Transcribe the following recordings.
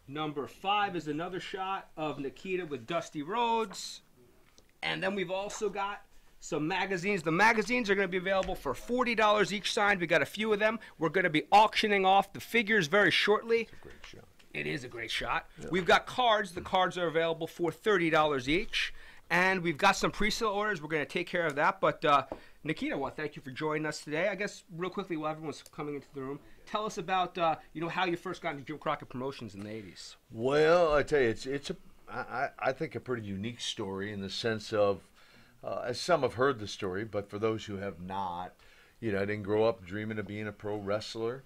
Number 5 is another shot of Nikita with Dusty Rhodes. And then we've also got some magazines. The magazines are going to be available for $40 each signed. We got a few of them. We're going to be auctioning off the figures very shortly. It's a great shot. It is a great shot. Yep. We've got cards. The cards are available for $30 each. And we've got some pre-sale orders. We're going to take care of that. But Nikita, well, thank you for joining us today. I guess real quickly while everyone's coming into the room, tell us about how you first got into Jim Crockett Promotions in the 80s. Well, I tell you, I think a pretty unique story in the sense of, as some have heard the story, but for those who have not, I didn't grow up dreaming of being a pro wrestler.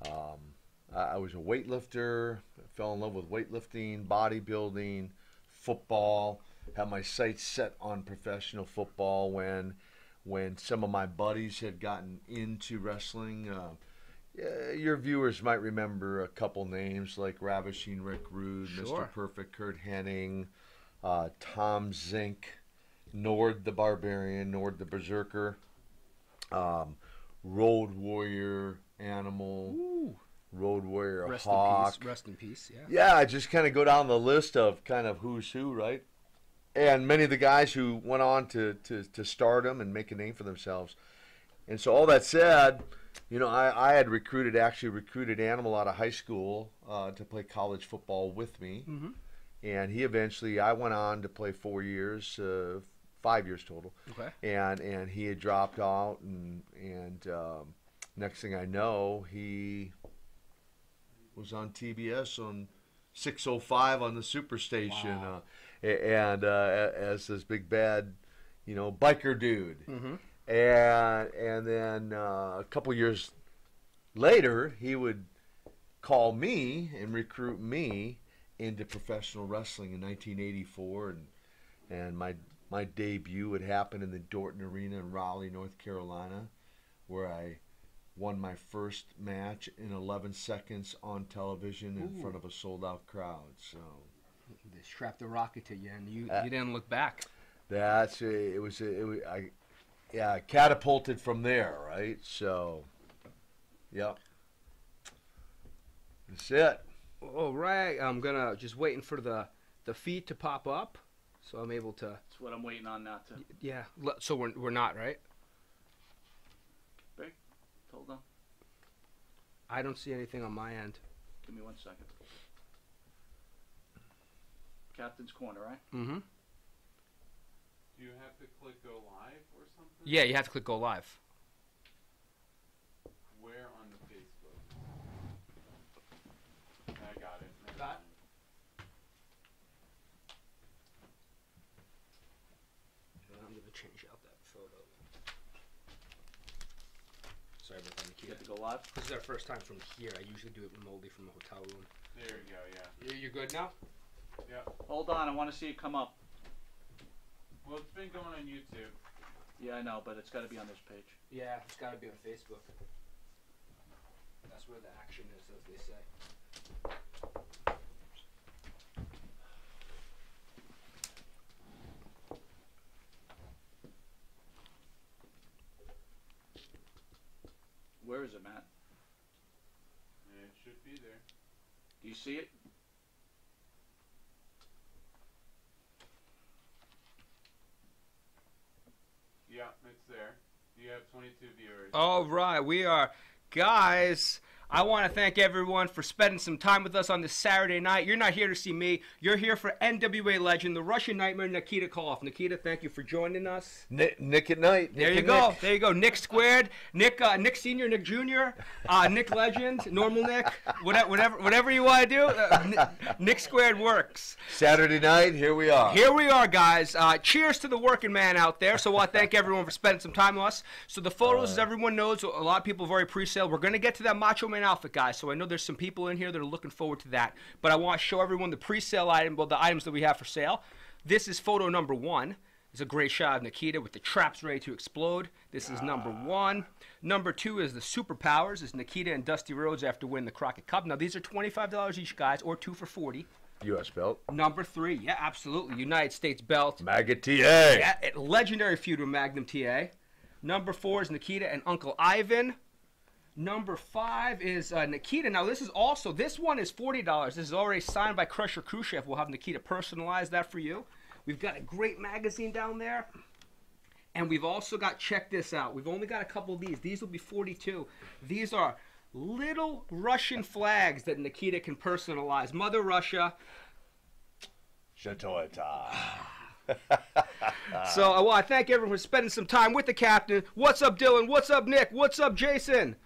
I was a weightlifter, fell in love with weightlifting, bodybuilding, football, had my sights set on professional football when some of my buddies had gotten into wrestling. Your viewers might remember a couple names like Ravishing Rick Rude, Sure. Mr. Perfect Kurt Hennig, Tom Zink, Nord the Barbarian, Nord the Berserker, Road Warrior Animal, Ooh. Road Warrior Rest Hawk. in peace. Rest in peace, yeah. Yeah, I just kind of go down the list of kind of who's who, right? And many of the guys who went on to stardom and make a name for themselves. And so all that said, I had recruited Animal out of high school to play college football with me. Mm-hmm. And I went on to play 4 years, 5 years total. Okay. And he had dropped out, and next thing I know, he was on TBS on 605 on the Superstation, Wow. as this big bad, biker dude. Mm-hmm. And then a couple years later, he would call me and recruit me into professional wrestling in 1984, and my debut would happen in the Dorton Arena in Raleigh, North Carolina, where I won my first match in 11 seconds on television in front of a sold-out crowd. So They strapped the rocket to you, and you didn't look back. I catapulted from there, right? So, yep. That's it. All right, I'm gonna just waiting for the feed to pop up, so I'm able to. That's what I'm waiting on now to. Yeah, so we're not right. Big. Hold on. I don't see anything on my end. Give me 1 second. Captain's Corner, right? Mm-hmm. Do you have to click go live or something? Yeah, you have to click go live. Where on the Facebook? I got it. Never Got mind. I'm gonna change out that photo. Sorry about that, You Nikita. get to go live? This is our first time from here. I usually do it remotely from the hotel room. There you go, yeah. You're good now? Yeah. Hold on, I want to see it come up. Well, it's been going on YouTube. Yeah, I know, but it's got to be on this page. Yeah, it's got to be on Facebook. That's where the action is, as they say. Where is it, Matt? It should be there. Do you see it? Yeah, it's there. You have 22 viewers. All right, we are, guys. I want to thank everyone for spending some time with us on this Saturday night. You're not here to see me. You're here for NWA legend, the Russian Nightmare, Nikita Koloff. Nikita, thank you for joining us. Nick at night. There you go. There you go. Nick squared. Nick Senior, Nick Junior, Nick Legend, Normal Nick, whatever you want to do. Nick squared works. Saturday night, here we are. Here we are, guys. Cheers to the working man out there. So I want to thank everyone for spending some time with us. So the photos, as everyone knows, a lot of people have already pre-sale. We're going to get to that Macho Man Outfit, guys. So I know there's some people in here that are looking forward to that. But I want to show everyone the pre-sale item, well, the items that we have for sale. This is photo number 1. It's a great shot of Nikita with the traps ready to explode. This is number 1. Number 2 is the Superpowers. It's Nikita and Dusty Rhodes after winning the Crockett Cup. Now, these are $25 each, guys, or 2 for $40. U.S. belt. Number 3, yeah, absolutely. United States belt. Maggot TA. Yeah, legendary feud with Magnum TA. Number 4 is Nikita and Uncle Ivan. Number 5 is Nikita. Now this one is $40. This is already signed by Crusher Khrushchev. We'll have Nikita personalize that for you. We've got a great magazine down there. And we've also got, check this out. We've only got a couple of these. These will be 42. These are little Russian flags that Nikita can personalize. Mother Russia. Shatoeta. So I want to thank everyone for spending some time with the captain. What's up, Dylan? What's up, Nick? What's up, Jason?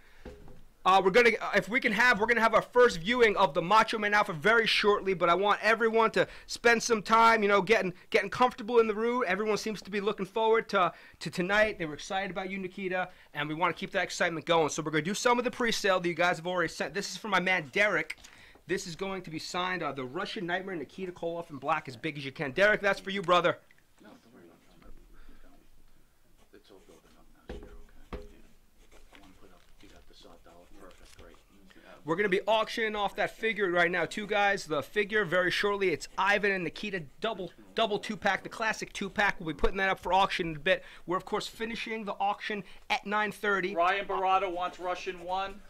We're gonna have our first viewing of the Macho Man Outfit very shortly. But I want everyone to spend some time, you know, getting comfortable in the room. Everyone seems to be looking forward to tonight. They were excited about you, Nikita, and we want to keep that excitement going. So we're gonna do some of the pre-sale that you guys have already sent. This is from my man Derek. This is going to be signed the Russian Nightmare Nikita Koloff in black, as big as you can. Derek, that's for you, brother. No, don't worry about it. It's all building up now, so you're okay. I want to put up, you got the sawed dollar. Perfect, great. We're going to be auctioning off that figure right now, too, guys. The figure, very shortly, it's Ivan and Nikita double 2-pack, the classic 2-pack. We'll be putting that up for auction in a bit. We're, of course, finishing the auction at 9:30. Ryan Barada wants Russian 1.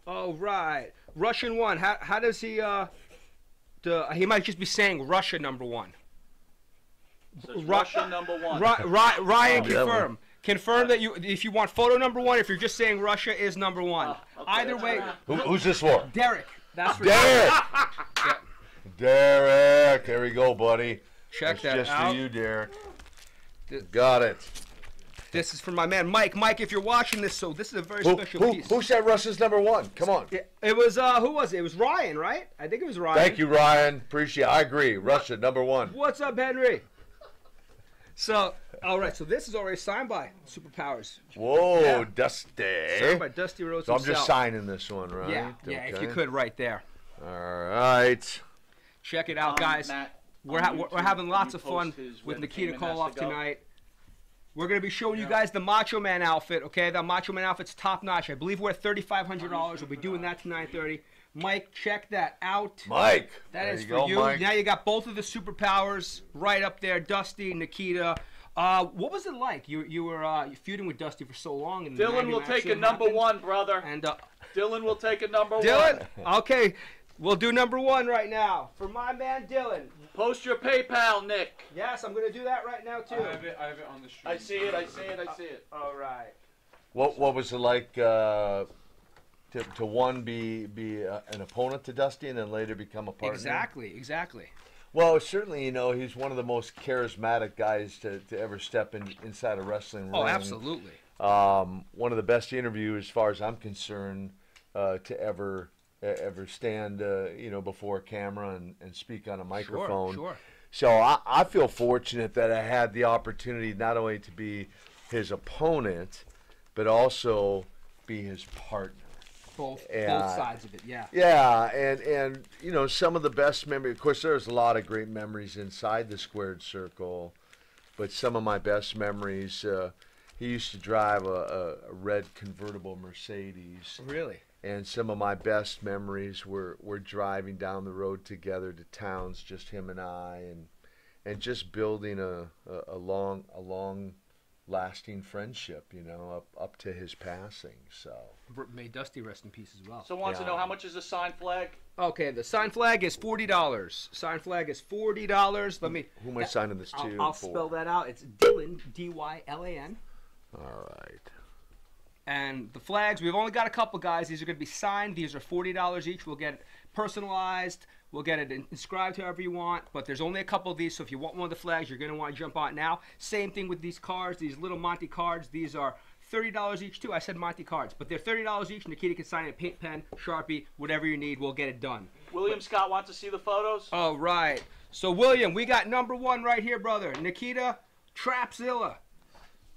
Oh, right. Russian 1. How does he, he might just be saying Russia number 1. So it's Russia number 1. Ryan, confirm. Confirm that if you want photo number 1, if you're just saying Russia is number 1. Okay, Either way. Who's this for? Derek. That's for Derek. Yeah. Derek. There we go, buddy. Check That's that just out. for you, Derek. Got it. This is for my man Mike. Mike, if you're watching this, so this is a very special piece. Who said Russia's number 1? Come on. It was who was it? It was Ryan, right? I think it was Ryan. Thank you, Ryan. Appreciate it. I agree. Russia, number 1. What's up, Henry? So, all right. So this is already signed by Superpowers. Whoa, Yeah. Dusty. Signed by Dusty Rhodes So I'm himself. just signing this one, right? Yeah, if you could, right there. All right. Check it out, guys. Matt, We're YouTube, having lots you of fun post his with when Nikita payment has Koloff to go? tonight. We're going to be showing you guys the Macho Man outfit, okay? The Macho Man outfit's top notch. I believe we're at $3,500. We'll be doing that to 9:30. Mike, check that out. Mike. That there is you for go, you. Mike. Now you got both of the superpowers right up there. Dusty, Nikita. What was it like? You were feuding with Dusty for so long. And Dylan will take a number 1, brother. And Dylan will take a number 1. Dylan, okay, we'll do number 1 right now for my man Dylan. Post your PayPal, Nick. Yes, I'm gonna do that right now too. I have it on the stream. I see it, I see it, I see it. All right. What was it like to one be an opponent to Dusty and then later become a partner? Exactly. Well, certainly, you know, he's one of the most charismatic guys to ever step inside a wrestling ring. Oh, absolutely. One of the best interviews, as far as I'm concerned, to ever stand, before a camera and speak on a microphone. Sure. So I feel fortunate that I had the opportunity not only to be his opponent, but also be his partner. Both sides of it, yeah. Yeah, and you know, some of the best memories, of course, there's a lot of great memories inside the squared circle, but some of my best memories, he used to drive a red convertible Mercedes. Really? And some of my best memories were driving down the road together to towns, just him and I, and just building a long lasting friendship, you know, up to his passing. So May Dusty rest in peace as well. So wants to know how much is a signed flag? Okay, the signed flag is $40. Signed flag is $40. Let me. who am I signing this to? I'll spell that out. It's Dylan, D-Y-L-A-N. All right. And the flags, we've only got a couple, guys. These are going to be signed. These are $40 each. We'll get it personalized. We'll get it inscribed however you want. But there's only a couple of these, so if you want one of the flags, you're going to want to jump on it now. Same thing with these cards, these little Monty cards. These are $30 each, too. I said Monty cards. But they're $30 each. Nikita can sign it, paint pen, Sharpie, whatever you need. We'll get it done. William Scott wants to see the photos. All right. So, William, we got number 1 right here, brother. Nikita, Trapzilla.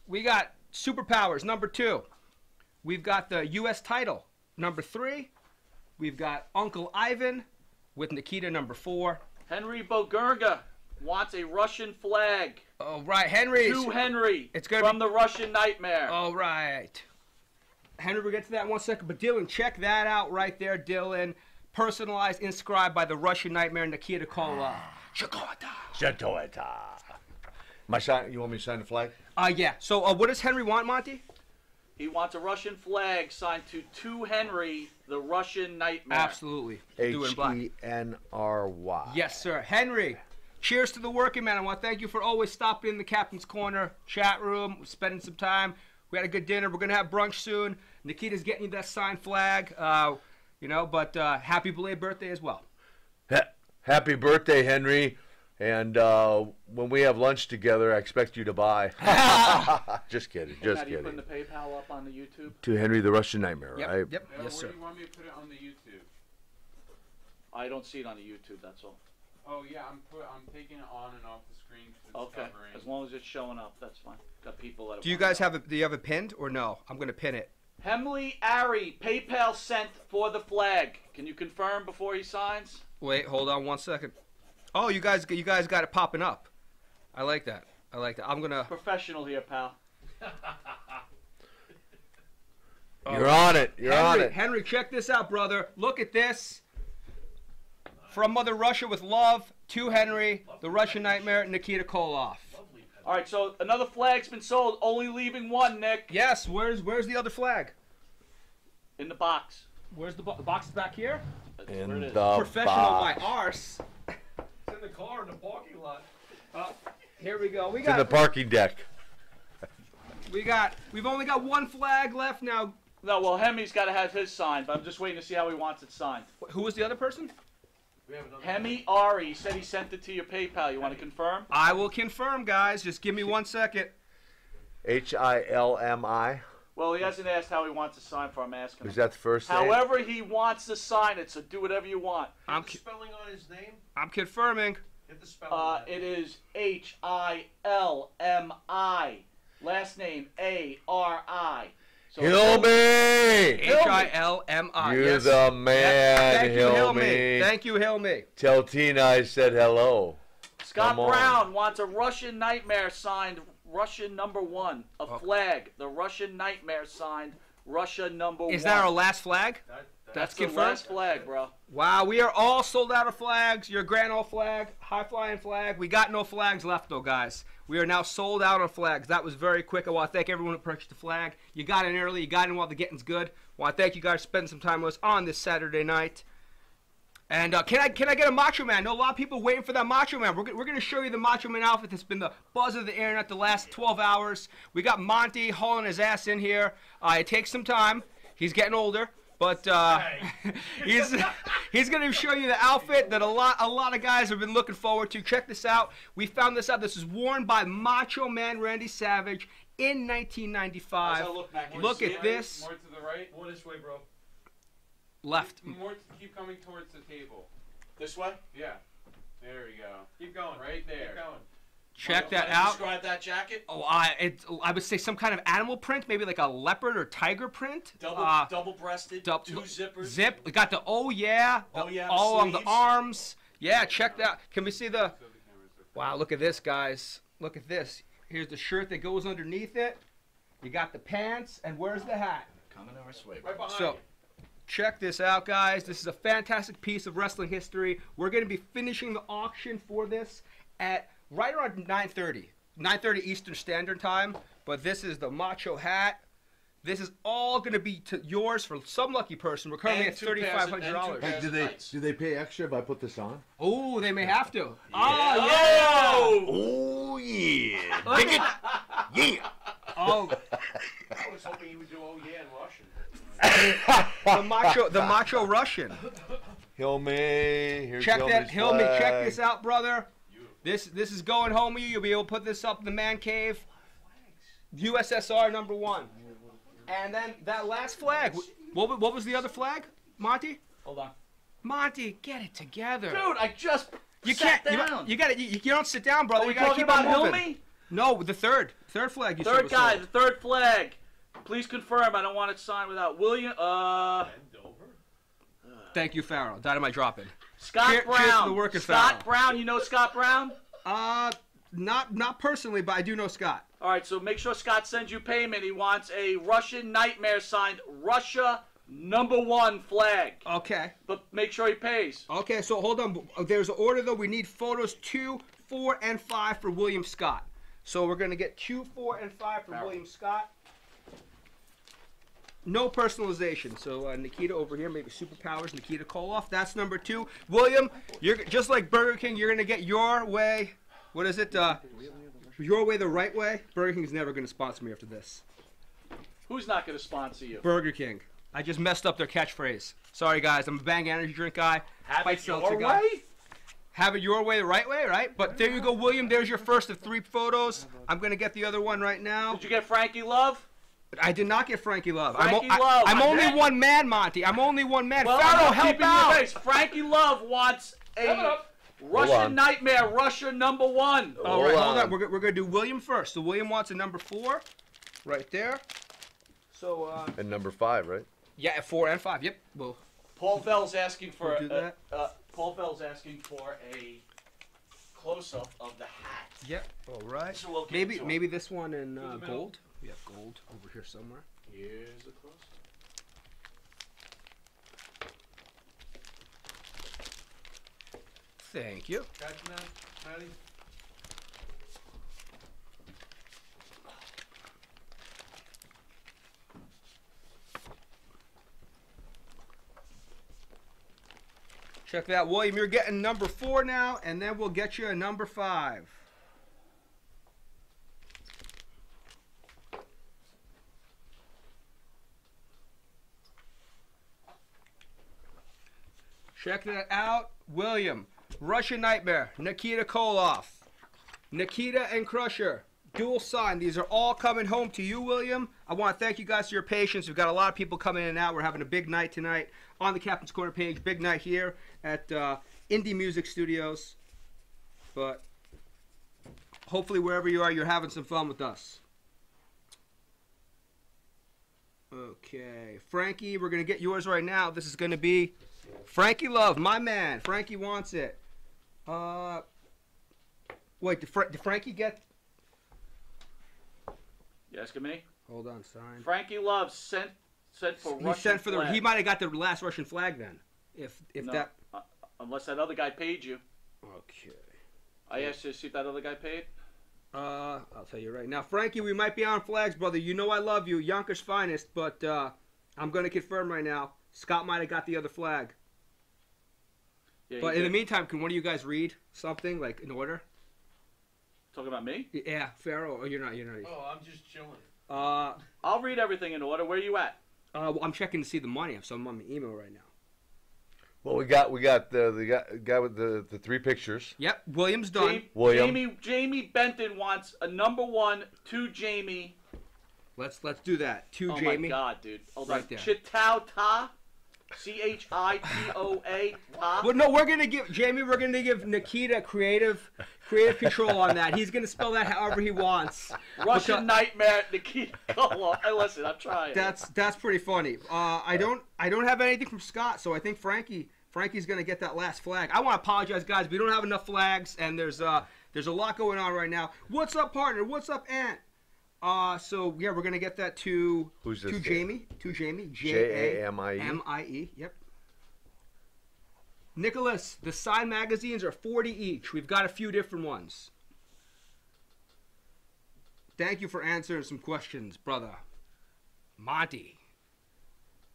We got Superpowers, number 2. We've got the U.S. title, number 3. We've got Uncle Ivan with Nikita, number 4. Henry Bogurga wants a Russian flag. All right, Henry. To Henry It's gonna from be- the Russian Nightmare. All right. Henry, we'll get to that in 1 second. But, Dylan, check that out right there, Dylan. Personalized, inscribed by the Russian Nightmare, Nikita Koloff. Shatoeta. You want me to sign the flag? Yeah. So, what does Henry want, Monty? He wants a Russian flag signed to Henry, the Russian Nightmare. Absolutely. Do it in black. Henry. Yes, sir. Henry, cheers to the working man. I want to thank you for always stopping in the Captain's Corner chat room, spending some time. We had a good dinner. We're going to have brunch soon. Nikita's getting you that signed flag, but happy belated birthday as well. Happy birthday, Henry. And when we have lunch together, I expect you to buy. Just kidding. Now, Just you kidding. putting the PayPal up on the YouTube? To Henry the Russian Nightmare, Yep, right? yep. Yes, Where sir. do you want me to put it on the YouTube? I don't see it on the YouTube, that's all. Oh yeah, I'm taking it on and off the screen 'cause it's Okay, covering. as long as it's showing up, that's fine. Got people that Do you guys have it? Do you have it pinned or no? I'm going to pin it. Hemley Ari, PayPal sent for the flag. Can you confirm before he signs? Wait, hold on 1 second. Oh, you guys got it popping up. I like that. I'm going to... Professional here, pal. You're on it. You're on it. Henry, check this out, brother. Look at this. From Mother Russia with love, to Henry, the Russian Nightmare, Nikita Koloff. All right, so another flag's been sold, only leaving one, Nick. Yes, where's the other flag? In the box. Where's the box is back here? That's In where it is. the Professional box. my arse. It's in the car in the parking lot. Here we go. It's in the parking deck. We've only got one flag left now. No, well, Hemi's got to have his signed, but I'm just waiting to see how he wants it signed. Who was the other person? We have another. Hemi Ari, he said he sent it to your PayPal. You want to confirm? I will confirm, guys. Just give me 1 second. Hilmi. Well, he hasn't asked how he wants to sign for. I'm asking him. Is that the first name? However he wants to sign it, so do whatever you want. I'm Get the spelling on his name. I'm confirming. Get the spelling. on It is Hilmi. Last name A-R-I. So Hilmi! Hilmi. You're Yes. the man, Thank you, Hilmi. Hilmi. Thank you, Hilmi. Tell Tina I said hello. Scott Come on. Brown wants a Russian Nightmare signed Russian #1. A flag. The Russian Nightmare signed Russia #1. Is that our last flag? That's the confirmed? last flag, bro. Wow, we are all sold out of flags. Your grand old flag, high flying flag. We got no flags left though, guys. We are now sold out on flags. That was very quick. I want to thank everyone who purchased the flag. You got in early. You got in while the getting's good. I want to thank you guys for spending some time with us on this Saturday night. And can I get a Macho Man? I know a lot of people waiting for that Macho Man. We're going to show you the Macho Man outfit that's been the buzz of the internet the last 12 hours. We got Monty hauling his ass in here. It takes some time. He's getting older. But he's going to show you the outfit that a lot of guys have been looking forward to. Check this out. We found this out. This is worn by Macho Man Randy Savage in 1995. How's that look, Mac? Look at this. More to the right. More this way, bro. Left. More to keep coming towards the table. This way? Yeah. There we go. Keep going. Right there. Keep going. Check that How do you out. Describe that jacket. Oh, I would say some kind of animal print, maybe like a leopard or tiger print. Double-breasted, Dou- two zippers. Zip. We got the Oh, yeah, all on the sleeves. arms. Yeah, check that. Can we see the? So the camera's like that. Wow, look at this, guys. Look at this. Here's the shirt that goes underneath it. You got the pants, and where's the hat? Coming our way. Right behind So, you. check this out, guys. This is a fantastic piece of wrestling history. We're going to be finishing the auction for this at right around 9:30 Eastern Standard Time. But this is the Macho Hat. This is all going to be yours for some lucky person. We're currently And at two pairs of- $3,500. and two pairs. Do they pay extra if I put this on? Oh, they may have to. Oh! Oh yeah. Look at, Yeah. oh, I was hoping he would do oh yeah in Russian. the macho Russian. Hilmi, here's Check that, Hilmi's Hilmi. Check flag. this out, brother. This is going home with you. You'll be able to put this up in the man cave. USSR #1. And then that last flag. What was the other flag, Monty? Hold on. Monty, get it together. Dude, I just you sat can't. down. You got to. You don't sit down, brother. Are we you got to talking keep on about moving. Hilmi? No, the third flag. You said Third was guy, sold. the third flag. Please confirm. I don't want it signed without William. Bend over. Thank you, Farrell. Dynamite dropping. Scott Cheers to Brown. the working Scott Farrell. Brown. You know Scott Brown? Not personally, but I do know Scott. All right, so make sure Scott sends you payment. He wants a Russian Nightmare signed Russia #1 flag. Okay. But make sure he pays. Okay, so hold on. There's an order, though. We need photos 2, 4, and 5 for William Scott. So we're going to get 2, 4, and 5 for William Scott. No personalization. So Nikita over here, maybe superpowers. Nikita Koloff. That's number 2. William, you're just like Burger King. You're gonna get your way. What is it? Your way, the right way. Burger King's never gonna sponsor me after this. Who's not going to sponsor you? Burger King. I just messed up their catchphrase. Sorry guys. I'm a Bang energy drink guy. Have Fight it your seltzer guy. way? Have it your way, the right way, right? But there you go, William. There's your first of 3 photos. I'm gonna get the other one right now. Did you get Frankie Love? I did not get Frankie Love. Frankie Love. I'm only one man, Monty. I'm only one man. Well, Pharaoh, I'm help keeping out. your face. Frankie Love wants a Russian Nightmare, Russia number 1. All right, hold on. We're gonna do William first. So William wants a number 4, right there. So And number 5, right? yeah, 4 and 5. Yep. Well, Paul Fell's asking for We'll do that. Paul Fell's asking for a close-up of the hat. yep. All right. So we'll get Maybe to it. maybe this one in the middle. gold. We have gold over here somewhere. Here's a close-up. Thank you. Catch that, Matty? Check that, William. You're getting number 4 now, and then we'll get you a number 5. Check that out, William. Russian Nightmare, Nikita Koloff, Nikita and Crusher, dual sign. These are all coming home to you, William. I want to thank you guys for your patience. We've got a lot of people coming in and out. We're having a big night tonight on the Captain's Corner page. Big night here at Indie Music Studios. But hopefully wherever you are, you're having some fun with us. Okay, Frankie, we're going to get yours right now. This is going to be Frankie Love, my man. Frankie wants it. Wait, did Frankie get... You asking me? Hold on, sign. Frankie Love sent for He Russian sent for the... flag. He might have got the last Russian flag then. If No, that... unless that other guy paid you. Okay. I asked you to see if that other guy paid. I'll tell you right now. Frankie, we might be on flags, brother. You know I love you. Yonkers finest, but I'm going to confirm right now. Scott might have got the other flag. Yeah, But he in the did. meantime, can one of you guys read something, like, in order? Talking about me? Yeah, Pharaoh. Oh, you're not. Oh, I'm just chilling. I'll read everything in order. Where you at? Well, I'm checking to see the money, so I'm on my email right now. Well, we got the guy with the 3 pictures. Yep, William's done. William. Jamie Benton wants a number 1 to Jamie. Let's do that. To Oh Jamie. my God, dude! Hold Right on. there. Chitao Ta, Chitoa Ta. Well, no, we're gonna give Jamie. We're gonna give Nikita creative control on that. He's gonna spell that however he wants. Russian Nightmare, Nikita Koloff. Hey, listen, I'm trying. That's pretty funny. I don't have anything from Scott, so I think Frankie's gonna get that last flag. I want to apologize, guys. We don't have enough flags, and there's a lot going on right now. What's up, partner? What's up, Aunt? So yeah, we're gonna get that to Who's this to guy? Jamie. To Jamie. Jamie. Mie. Yep. Nicholas, the signed magazines are 40 each. We've got a few different ones. Thank you for answering some questions, brother. Monty.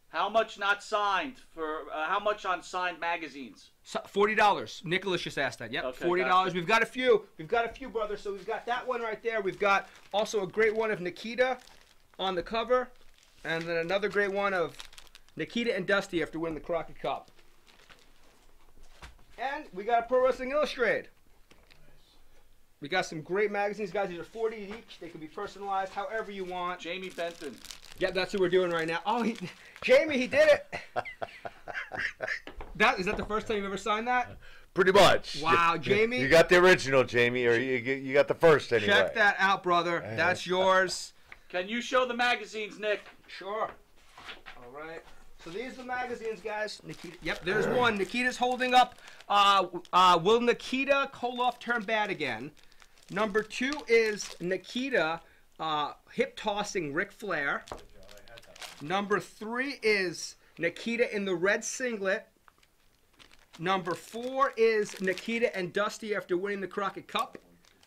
How much not signed for? How much on signed magazines? $40. Nicholas just asked that. Yep, Okay, $40. gotcha. We've got a few. We've got a few, brother. So we've got that one right there. We've got also a great one of Nikita on the cover, and then another great one of Nikita and Dusty after winning the Crockett Cup. And we got a Pro Wrestling Illustrated. We got some great magazines, guys. These are 40 each. They can be personalized however you want. Jamie Benton. Yep, that's what we're doing right now. Oh, Jamie, he did it. Is that the first time you've ever signed that? Pretty much. Wow, Jamie. You got the original, Jamie, or you got the first anyway. Check that out, brother. That's yours. Can you show the magazines, Nick? Sure. All right. So these are the magazines, guys. Nikita. Yep, there's one. Nikita's holding up. Will Nikita Koloff turn bad again? Number 2 is Nikita hip tossing Ric Flair. Number 3 is Nikita in the red singlet. Number 4 is Nikita and Dusty after winning the Crockett Cup.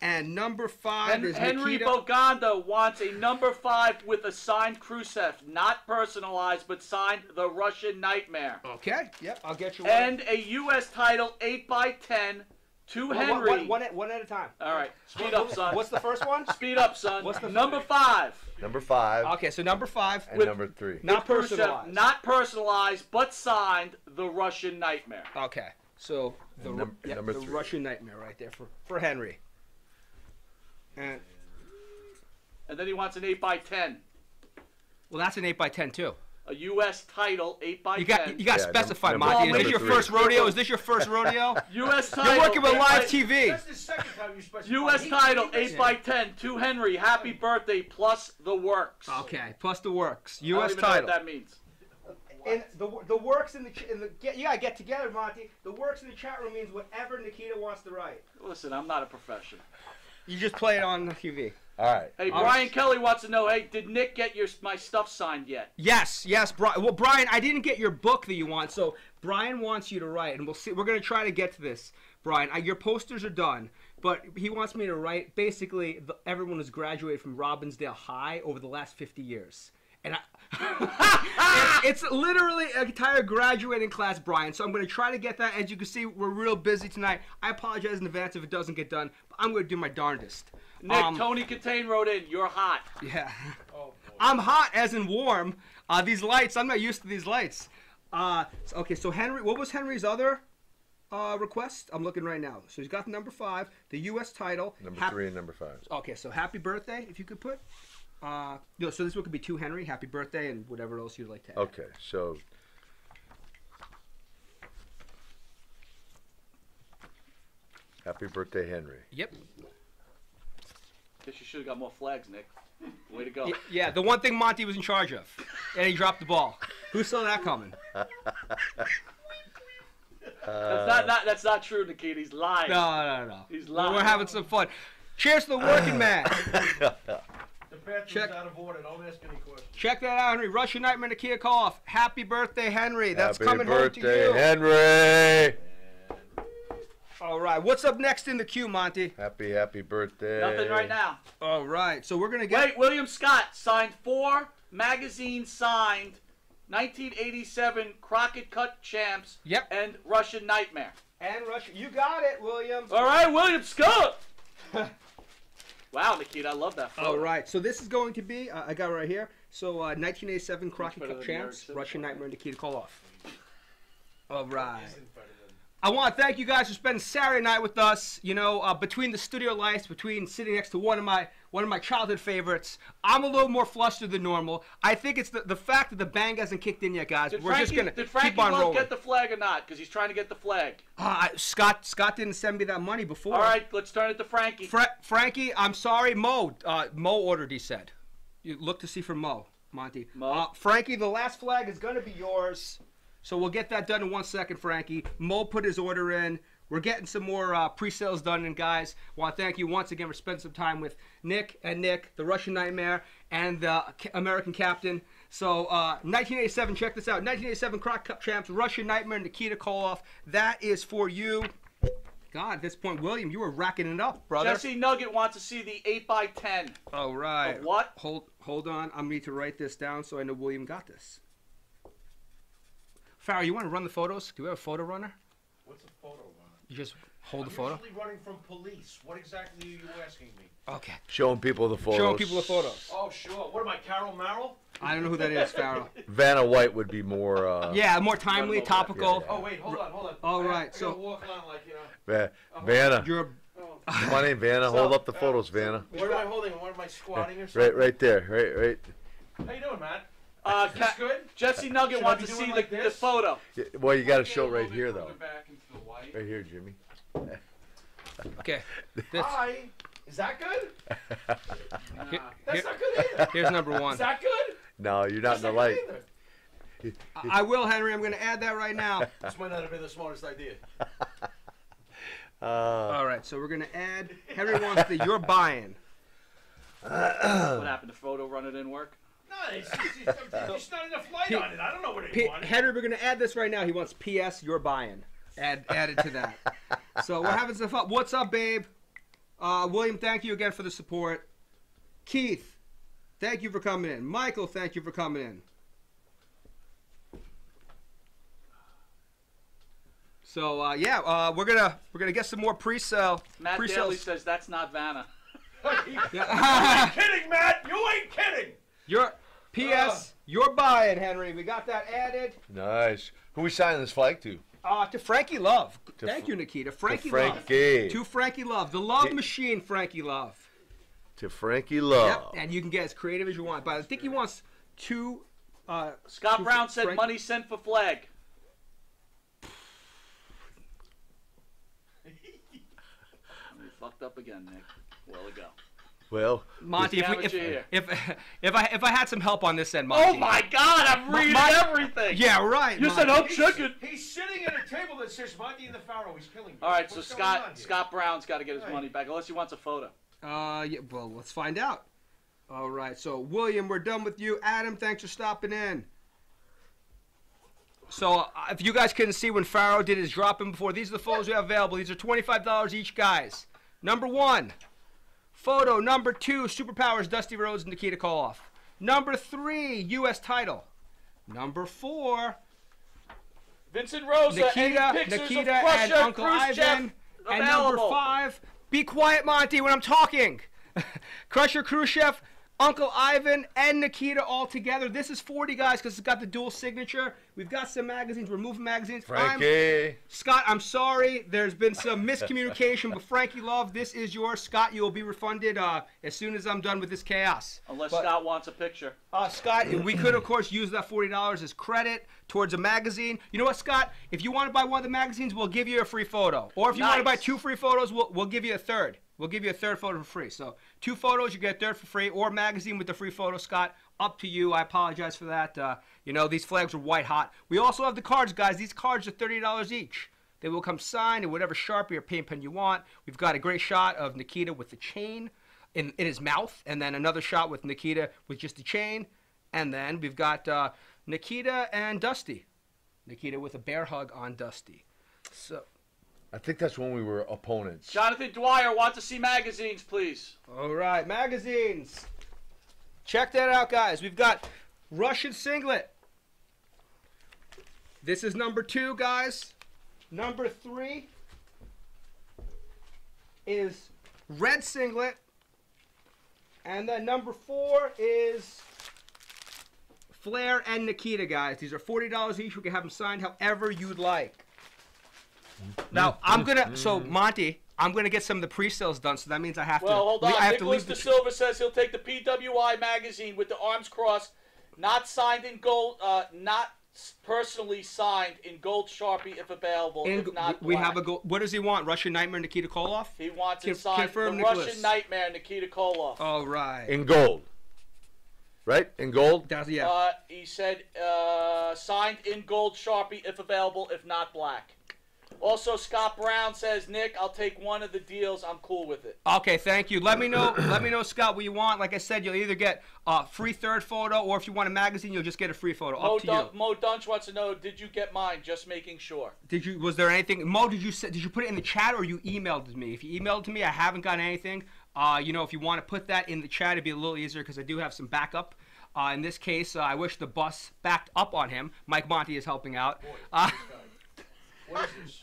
And number 5 is Henry Nikita. Boganda wants a number 5 with a signed Khrushchev, not personalized, but signed the Russian Nightmare. Okay, yep, I'll get you And a U.S. title 8x10 to Henry. One at a time. All right, speed up, son. What's the first one? Speed up, son. What's the number 5? Number 5 Okay, so number 5. and number 3. Not Khrushchev, personalized. not personalized, but signed the Russian Nightmare. Okay, so the, Number the 3. Russian Nightmare right there for Henry. And And then he wants an 8x10. well, that's an 8x10 too. A U.S. title 8x10. You got to Yeah, specify, number- Monty. Is this number your 3. first rodeo? Is this your first rodeo? U.S. title. You're working with 8x- live TV. That's the second time you specified. U.S. title 8x10 to Henry. Happy birthday plus the works. Okay, plus the works. I don't U.S. even know title. what that means. And the works in the you gotta get together, Monty. The works in the chat room means whatever Nikita wants to write. Listen, I'm not a professional. You just play it on the TV. All right. Hey, All Brian right. Kelly wants to know, hey, did Nick get my stuff signed yet? Yes, Brian. Well, Brian, I didn't get your book that you want, so Brian wants you to write, and we'll see. We're gonna try to get to this, Brian. Your posters are done, but he wants me to write. Basically, everyone has graduated from Robbinsdale High over the last 50 years, and it's literally an entire graduating class, Brian. So I'm gonna try to get that. As you can see, we're real busy tonight. I apologize in advance if it doesn't get done, but I'm gonna do my darndest. Nick, Tony Catane wrote in, you're hot. Yeah. Oh, boy. I'm hot as in warm. These lights, I'm not used to these lights. Okay, so Henry, what was Henry's other request? I'm looking right now. So he's got number 5, the U.S. title. Number 3 and number 5. Okay, so happy birthday, if you could put. So this one could be to Henry, happy birthday, and whatever else you'd like to add. Okay, so happy birthday, Henry. Yep. Guess you should have got more flags, Nick. Way to go. Yeah, the one thing Monty was in charge of, and he dropped the ball. Who saw that coming? That's not true, Nikita. He's lying. No. He's lying. We're having some fun. Cheers to the working man. The bathroom's Check. out of order. Don't ask any questions. Check that out, Henry. Russian Nightmare Nikita Koloff. Happy birthday, Henry. That's Happy coming home to birthday, you. Henry. All right. What's up next in the queue, Monty? Happy birthday. Nothing right now. All right. So we're going to get... Wait, William Scott signed 4 magazine signed 1987 Crockett Cut Champs Yep. and Russian Nightmare. And Russia. You got it, William. All right, William Scott. Wow, Nikita, I love that photo. All right. So this is going to be... I got it right here. So 1987 Crockett better Cup than Champs, Eric Russian Silva. Nightmare Nikita Koloff. All right. Isn't better than- I want to thank you guys for spending Saturday night with us. You know, between the studio lights, between sitting next to one of my childhood favorites, I'm a little more flustered than normal. I think it's the fact that the bang hasn't kicked in yet, guys. Did We're just gonna did Frankie keep on Love rolling. get the flag or not? Because he's trying to get the flag. Scott didn't send me that money before. All right, let's turn it to Frankie. Frankie, I'm sorry, Mo. Mo ordered. He said, "You look to see from Mo, Monty." Mo? Frankie, the last flag is gonna be yours. So we'll get that done in 1 second, Frankie. Mo put his order in. We're getting some more pre-sales done, and guys, want to thank you once again for spending some time with Nick, the Russian Nightmare, and the American Captain. So 1987, check this out. 1987 Crockett Cup Champs, Russian Nightmare, Nikita Koloff. That is for you. God, at this point, William, you were racking it up, brother. Jesse Nugget wants to see the 8x10. All right. Of what? Hold on. I need to write this down so I know William got this. Farrell, you want to run the photos? Do we have a photo runner? What's a photo runner? You just hold the I'm photo? usually running from police. What exactly are you asking me? Okay. Showing people the photos. Showing people the photos. Oh, sure. What am I, Carol Merrill? I don't know who that is, Farrell. Vanna White would be more. Yeah, more timely, topical. Yeah. Oh, wait, hold on. All I right, gotta so- walk on like, you know. Vanna. You're Come on in, Vanna. Hold up the photos, Vanna. What am I holding? What am I squatting or something? Right there. Right. How you doing, Matt? Is this Ca- good? Jesse Nugget Should I wants be to doing see like the this? photo. Yeah, well, you got to Get a show little right bit here, further though. back into the light. Right here, Jimmy. okay. That's, Hi. Is that good? here- That's not good either. here's number one. Is that good? No, you're not That's in the not light. good either. I will, Henry. I'm going to add that right now. This might not have been the smartest idea. All right, so we're going to add. Henry wants the you're buying. What happened? The photo runner didn't work? No, there's just not enough light on it. I don't know what it wanted. Henry, we're going to add this right now. He wants PS, you're buying. Add it to that. So we're having some fun. What's up, babe? William, thank you again for the support. Keith, thank you for coming in. Michael, thank you for coming in. So yeah, we're gonna get some more pre-sale. Matt Daly says that's not Vanna. You ain't kidding, Matt. You ain't kidding. Your P.S. You're buying, Henry. We got that added. Nice. Who we signing this flag to? To Frankie Love. To Thank you, Nikita. To Frankie Frankie. Love. To Frankie Love. The Love Machine, Frankie Love. To Frankie Love. Yep. And you can get as creative as you want. But I think he wants two. Scott Brown said money sent for flag. We fucked up again, Nick. Well ago. Well, Monty, if I had some help on this end, Monty. Oh my God, I'm reading everything. Yeah, right. You said I'm checking. He's sitting at a table that says Monty and the Pharaoh. He's killing me. All right, so What's going on here? Scott Brown's got to get his money back, unless he wants a photo. Yeah. Well, let's find out. All right. So William, we're done with you. Adam, thanks for stopping in. So if you guys couldn't see when Pharaoh did his drop-in before, these are the photos we have available. These are $25 each, guys. Number 1. Photo number 2, Superpowers, Dusty Rhodes and Nikita Koloff. Number 3, U.S. title. Number 4, Vincent Rosa. Nikita and Uncle Ivan. And number 5, be quiet, Monty, when I'm talking. Crusher Khrushchev, Uncle Ivan, and Nikita all together. This is 40, guys, because it's got the dual signature. We've got some magazines. We're moving magazines. Frankie. Scott, I'm sorry. There's been some miscommunication, but Frankie Love, this is yours. Scott, you will be refunded as soon as I'm done with this chaos. Unless Scott wants a picture. Scott, we could, of course, use that $40 as credit towards a magazine. You know what, Scott? If you want to buy one of the magazines, we'll give you a free photo. Or if you want to buy 2 free photos, we'll give you a third. We'll give you a third photo for free. So 2 photos, you get a third for free, or magazine with the free photo, Scott. Up to you. I apologize for that. You know, these flags are white hot. We also have the cards, guys. These cards are $30 each. They will come signed in whatever Sharpie or paint pen you want. We've got a great shot of Nikita with the chain in his mouth, and then another shot with Nikita with just the chain. And then we've got Nikita and Dusty. Nikita with a bear hug on Dusty. So I think that's when we were opponents. Jonathan Dwyer wants to see magazines, please. All right, magazines. Check that out, guys. We've got Russian singlet. This is number 2, guys. Number 3 is red singlet. And then number 4 is Flair and Nikita, guys. These are $40 each. We can have them signed however you'd like. Now, I'm going to, so Monty, I'm going to get some of the pre-sales done, so that means I have to. Well, hold on. I have to Nicholas leave De Silva says he'll take the PWI magazine with the arms crossed, not signed in gold, not personally signed in gold Sharpie if available, if not we black. have a gold. What does he want? Russian Nightmare, Nikita Koloff? He wants it signed. Confirm, the Nicholas. Russian Nightmare, Nikita Koloff. All right. In gold. Right? In gold? Yeah. He said signed in gold Sharpie if available, if not black. Also, Scott Brown says, Nick, I'll take one of the deals. I'm cool with it. Okay, thank you. Let me know, Scott, what you want. Like I said, you'll either get a free third photo, or if you want a magazine, you'll just get a free photo. Up to you. Mo Dunch wants to know, did you get mine? Just making sure. Did you? Was there anything? Mo, did you put it in the chat, or you emailed it to me? If you emailed it to me, I haven't gotten anything. You know, if you want to put that in the chat, it'd be a little easier because I do have some backup. In this case, I wish the bus backed up on him. Mike Monty is helping out. What is this?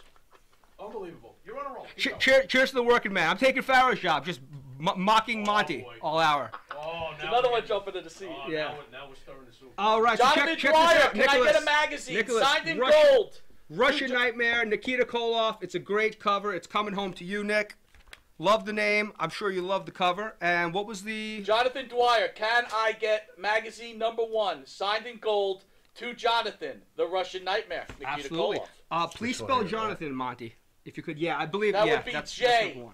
Unbelievable. You're on a roll. Cheers to the working man. I'm taking Pharaoh's job, just mocking Monty all hour. Oh, now Another one jumping in the seat. Oh, Yeah. Now we're starting to soup. All right, so Jonathan check Dwyer, this out. can I get a magazine signed in gold? Russian Nightmare, Nikita Koloff. It's a great cover. It's coming home to you, Nick. Love the name. I'm sure you love the cover. And what was the... Jonathan Dwyer, can I get magazine number 1, signed in gold, to Jonathan, the Russian Nightmare, Nikita Absolutely. Koloff? Please spell Jonathan, Monty. If you could, yeah, I believe, That yeah. would be that's Jonah.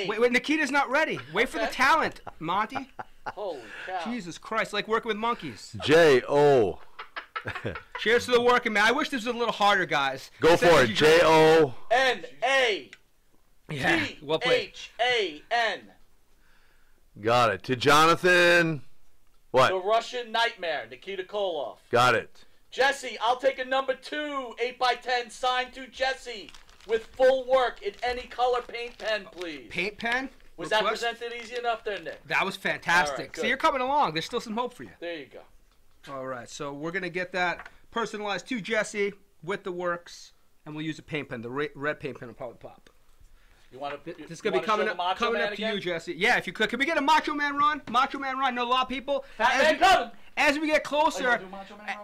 Wait, Nikita's not ready. Wait for the talent, Monty. Holy cow. Jesus Christ, like working with monkeys. J-O. Cheers to the working man. I wish this was a little harder, guys. Go for it. J-O. Yeah, well played. N-A-T-H-A-N. Got it. To Jonathan. What? The Russian Nightmare, Nikita Koloff. Got it. Jesse, I'll take a number 2, 8x10, signed to Jesse. with full work in any color paint pen, please. Paint pen? Was that Request? presented easy enough there, Nick? That was fantastic. All right, So good. you're coming along. There's still some hope for you. There you go. All right, so we're going to get that personalized to Jesse with the works, and we'll use a paint pen. The red paint pen will probably pop. You want to? This is going to be coming up to you, Jesse. Yeah, if you could. Can we get a Macho Man run? Macho Man run. I know a lot of people. As we get closer, at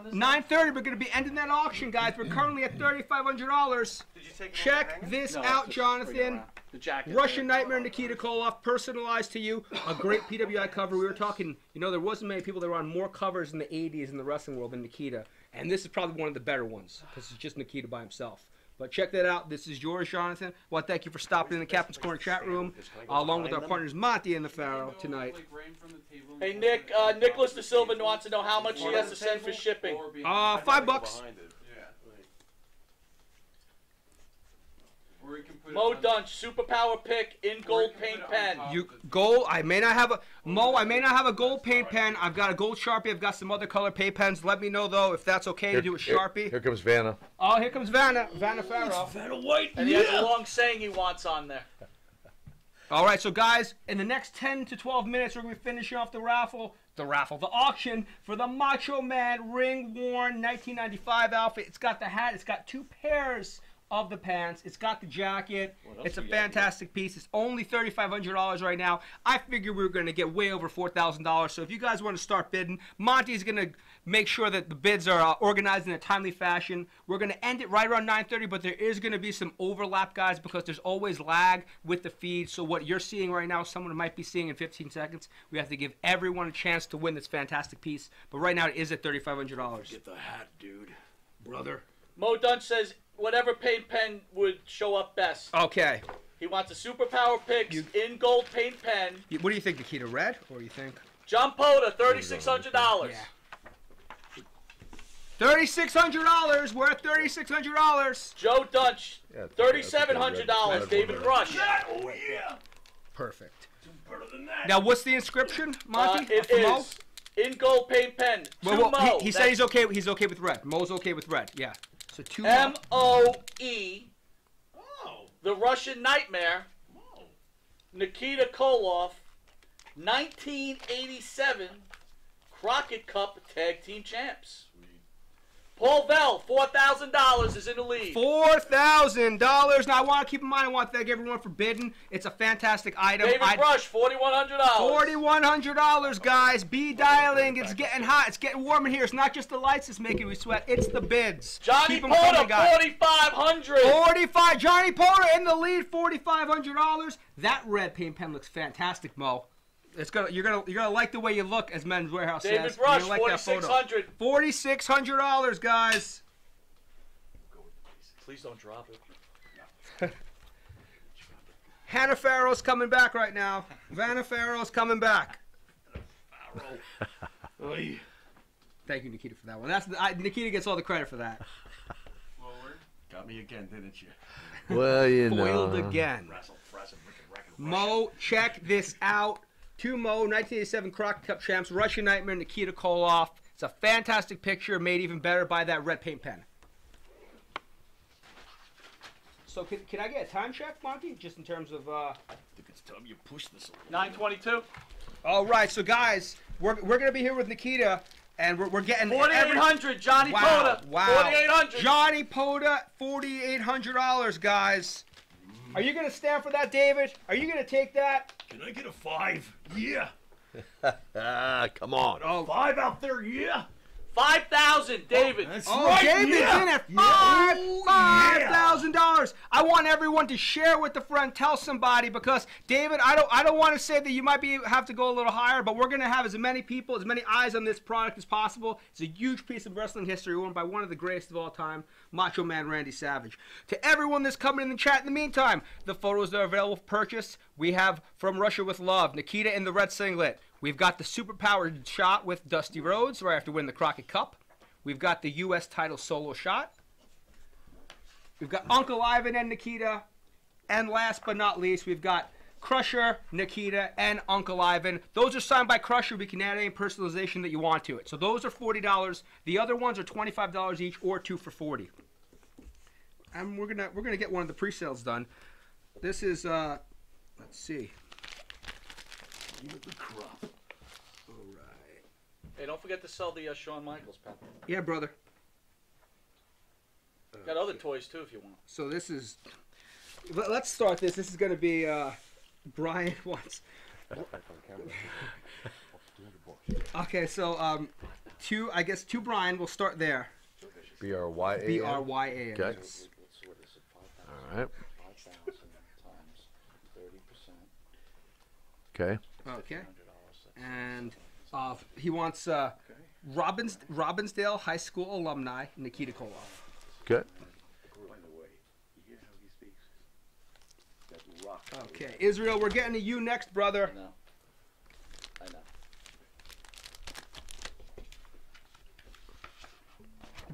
9:30, we're going to be ending that auction, guys. We're currently at $3,500. Check this out, Jonathan. The jacket. Russian Nightmare, Nikita Koloff, personalized to you. A great PWI cover. We were talking, there wasn't many people that were on more covers in the 80s in the wrestling world than Nikita. And this is probably one of the better ones because it's just Nikita by himself. But check that out. This is yours, Jonathan. Well, thank you for stopping in the Captain's Corner chat room, along with our partners Monty and the Pharaoh tonight. Hey, Nick. Nicholas De Silva wants to know how much he has to send for shipping. $5. Mo Dunch, superpower pick in gold paint pen. Gold. I may not have a gold paint pen. I've got a gold Sharpie. I've got some other color paint pens. Let me know though if that's okay to do with Sharpie. Here comes Vanna. Oh, here comes Vanna Pharaoh. Vanna White. And he has a long saying he wants on there. All right, so guys, in the next 10 to 12 minutes, we're going to be finishing off the auction for the Macho Man ring-worn 1995 outfit. It's got the hat. It's got 2 pairs of the pants. It's got the jacket. It's a fantastic piece. It's only $3,500 right now. I figured we were going to get way over $4,000. So if you guys want to start bidding, Monty's going to make sure that the bids are organized in a timely fashion. We're going to end it right around 9:30, but there is going to be some overlap, guys, because there's always lag with the feed. So what you're seeing right now, someone might be seeing in 15 seconds. We have to give everyone a chance to win this fantastic piece. But right now it is at $3,500. Get the hat, dude. Brother. Mo Dunch says whatever paint pen would show up best. Okay. He wants a superpower picks in gold paint pen. What do you think, Nikita? Red, or you think? John Poda, $3,600. Yeah. $3,600. We're at $3,600. Joe Dunch, Yeah, $3,700. red David one. Rush. Oh, yeah. Perfect. Better than that. Now, what's the inscription, Monty? It For Mo? is in gold paint pen. Well, Mo. he said he's okay. He's okay with red. Mo's okay with red. Yeah. So 2 Mo. M-O-E. Oh. The Russian Nightmare. Oh. Nikita Koloff. 1987 Crockett Cup Tag Team Champs. Paul Bell, $4,000 is in the lead. $4,000. Now, I want to keep in mind, I want to thank everyone for bidding. It's a fantastic item. David Rush, $4,100. $4,100, guys. Be dialing. It's getting hot. It's getting warm in here. It's not just the lights that's making me sweat. It's the bids. Johnny Keep 'em Poda, coming, guys. $4,500. 45. Johnny Poda in the lead. $4,500. That red paint pen looks fantastic, Mo. You're gonna like the way you look, as Men's Warehouse says. David Rush, You're gonna like that photo. $4,600. $4,600, guys. Please don't drop it. Hannah Farrow's coming back right now. Vanna Farrow's coming back. Thank you, Nikita, for that one. Nikita gets all the credit for that. Got me again, didn't you? Well, you know. Foiled again. Wrestle, Mo, check this out. 2 Mo, 1987 Crockett Cup champs, Russian Nightmare, Nikita Koloff. It's a fantastic picture, made even better by that red paint pen. So can I get a time check, Monty? Just in terms of... I think it's time you push this a little. 9:22. All right, so guys, we're going to be here with Nikita, and we're getting... 4,800, Johnny Poda. Wow. 4,800. Johnny Poda, $4,800, guys. Are you going to stand for that, David? Are you going to take that? Can I get a 5? Yeah. Come on. Oh, 5 out there, yeah. 5,000, David. That's oh, right, David's yeah. in at Yeah. $5,000. I want everyone to share with a friend, tell somebody, because David, I don't want to say that you might have to go a little higher, but we're going to have as many people, as many eyes on this product as possible. It's a huge piece of wrestling history, worn by one of the greatest of all time, Macho Man Randy Savage. To everyone that's coming in the chat in the meantime, the photos that are available for purchase, we have From Russia with Love, Nikita in the red singlet. We've got the super-powered shot with Dusty Rhodes, right after winning the Crockett Cup. We've got the U.S. title solo shot. We've got Uncle Ivan and Nikita. And last but not least, we've got Crusher, Nikita, and Uncle Ivan. Those are signed by Crusher. We can add any personalization that you want to it. So those are $40. The other ones are $25 each, or 2 for $40. and we're gonna get one of the pre-sales done. This is let's see. All right. Hey, don't forget to sell the Shawn Michaels, Pat. Yeah, brother. Got other toys too if you want. So this is. Let's start this. This is gonna be Brian wants. Okay, so two Brian. We'll start there. BRYA. BRYA. Okay. All right. Okay. Okay. And he wants Robbinsdale High School alumni Nikita Koloff. Okay. Okay, Israel, we're getting to you next, brother. I know.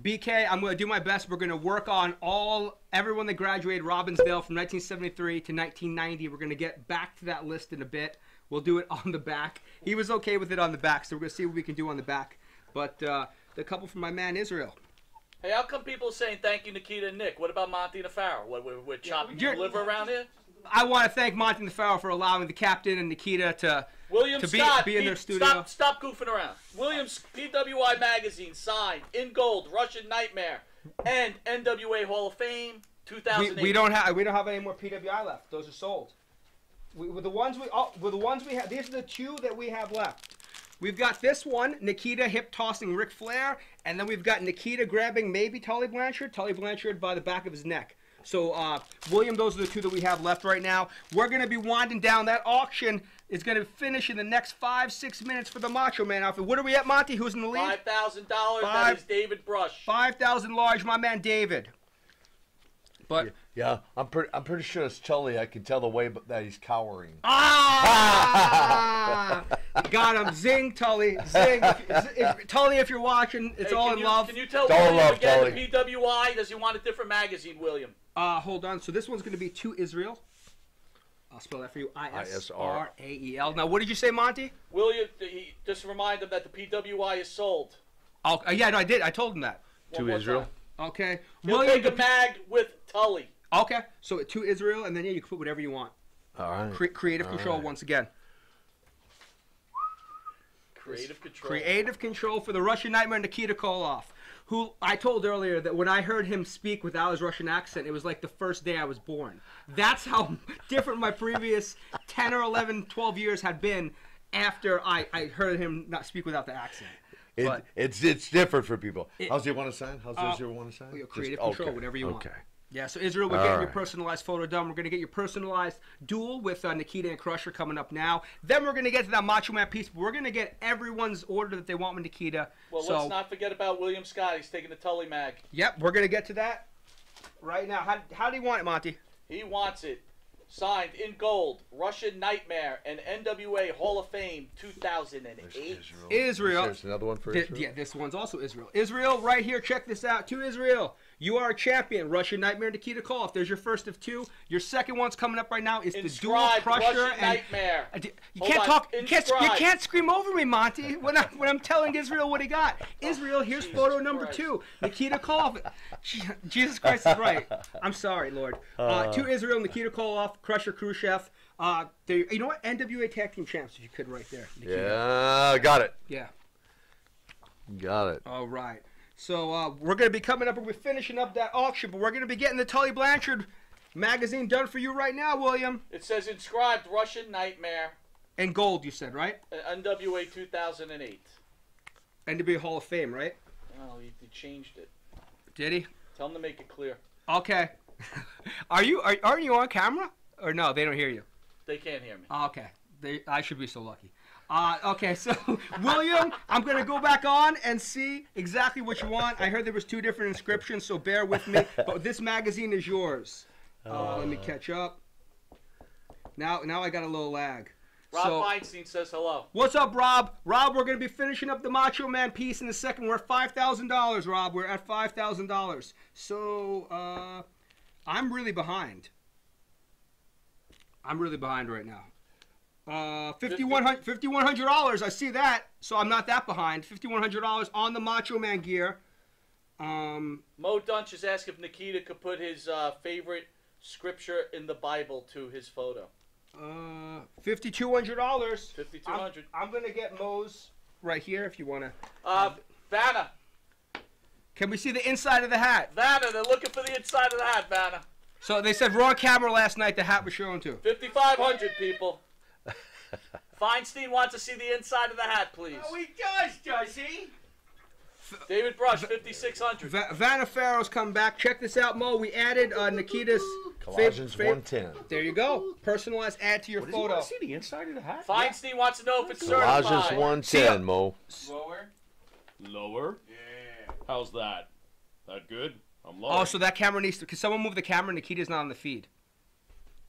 BK, I'm going to do my best. We're going to work on everyone that graduated Robbinsdale from 1973 to 1990. We're going to get back to that list in a bit. We'll do it on the back. He was okay with it on the back, so we're going to see what we can do on the back. But the couple from my man Israel. Hey, how come people are saying thank you, Nikita and Nick? What about Monty and Farrell? We're chopping liver around here? I want to thank Monty and Farrell for allowing the captain and Nikita to be in their studio. Stop goofing around. Williams PWI magazine signed in gold, Russian Nightmare, and NWA Hall of Fame 2008. We don't have any more PWI left. Those are sold. With the ones we have, these are the two that we have left. We've got this one, Nikita hip tossing Ric Flair, and then we've got Nikita grabbing maybe Tully Blanchard by the back of his neck. So, William, those are the two that we have left right now. We're going to be winding down. That auction is going to finish in the next 5-6 minutes for the Macho Man outfit. What are we at, Monty? Who's in the lead? $5,000. That is David Brush. 5,000 large, my man David. But yeah, I'm pretty sure it's Tully. I can tell the way that he's cowering. Got him. Zing, Tully. Zing. Tully, if you're watching, it's all in love. Can you tell All William love, again Tully. the PWI? Does he want a different magazine, William? Hold on. So this one's going to be To Israel. I'll spell that for you. ISRAEL. Now, what did you say, Monty? William, just remind him that the PWI is sold. Oh, yeah, no, I did. I told him that. To Israel. Okay. He'll take a mag with Tully. Okay. So To Israel, and then, yeah, you can put whatever you want. All right. Creative control once again. Creative control. Creative control for the Russian Nightmare, Nikita Koloff, who I told earlier that when I heard him speak without his Russian accent, it was like the first day I was born. That's how different my previous 10 or 11, 12 years had been after I heard him not speak without the accent. It's different for people. How's he want to sign? How's Israel want to sign? Creative control, whatever you want. Okay. Yeah, so Israel, we're getting your personalized photo done. We're going to get your personalized duel with Nikita and Crusher coming up now. Then we're going to get to that Macho Man piece. We're going to get everyone's order that they want with Nikita. Well, let's not forget about William Scott. He's taking the Tully mag. Yep, we're going to get to that right now. How do you want it, Monty? He wants it signed in gold, Russian Nightmare, and NWA Hall of Fame 2008. Israel. There's another one for Israel. Yeah, this one's also Israel. Israel, right here. Check this out. To Israel. You are a champion. Russian Nightmare, Nikita Koloff. There's your first of two. Your second one's coming up right now. It's the dual Crusher Russian Nightmare. You can't talk. You can't scream over me, Monty. When I'm telling Israel what he got. Israel, here's photo number 2. Nikita Koloff. Jesus Christ is right. I'm sorry, Lord. To Israel, Nikita Koloff, Crusher Khrushchev. You know what? NWA Tag Team Champs, if you could, right there. Nikita. Yeah, got it. Yeah. Got it. All right. So we're going to be coming up and we're finishing up that auction, but we're going to be getting the Tully Blanchard magazine done for you right now, William. It says inscribed Russian Nightmare. And gold, you said, right? NWA 2008. NWA Hall of Fame, right? Oh, he changed it. Did he? Tell him to make it clear. Okay. Aren't you on camera? Or no, they don't hear you? They can't hear me. Okay. I should be so lucky. Okay, so William, I'm going to go back on and see exactly what you want. I heard there was 2 different inscriptions, so bear with me. But this magazine is yours. Let me catch up. Now I got a little lag. Rob Feinstein says hello. What's up, Rob? Rob, we're going to be finishing up the Macho Man piece in a second. We're at $5,000, Rob. We're at $5,000. So I'm really behind. I'm really behind right now. $5,100. I see that, so I'm not that behind. $5,100 on the Macho Man gear. Mo Dunch is asking if Nikita could put his favorite scripture in the Bible to his photo. $5,200. $5,200. I'm gonna get Mo's right here if you wanna. Vanna. Can we see the inside of the hat? Vanna, they're looking for the inside of the hat, Vanna. So they said we're on camera last night. The hat was shown to. 5,500 people. Feinstein wants to see the inside of the hat, please. Oh, he does he? David Brush, 5,600. Vanna Farrow's come back. Check this out, Mo. We added Nikita's Colossians 1:10. There you go. Personalized add to your What, does he photo. want to see the inside of the hat? Feinstein wants to know if it's Colossians certified. 1:10, Mo. Lower? Lower? Yeah. How's that? That good? I'm lower. Oh, so that camera needs to. Can someone move the camera? Nikita's not on the feed.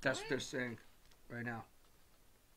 That's what they're saying right now.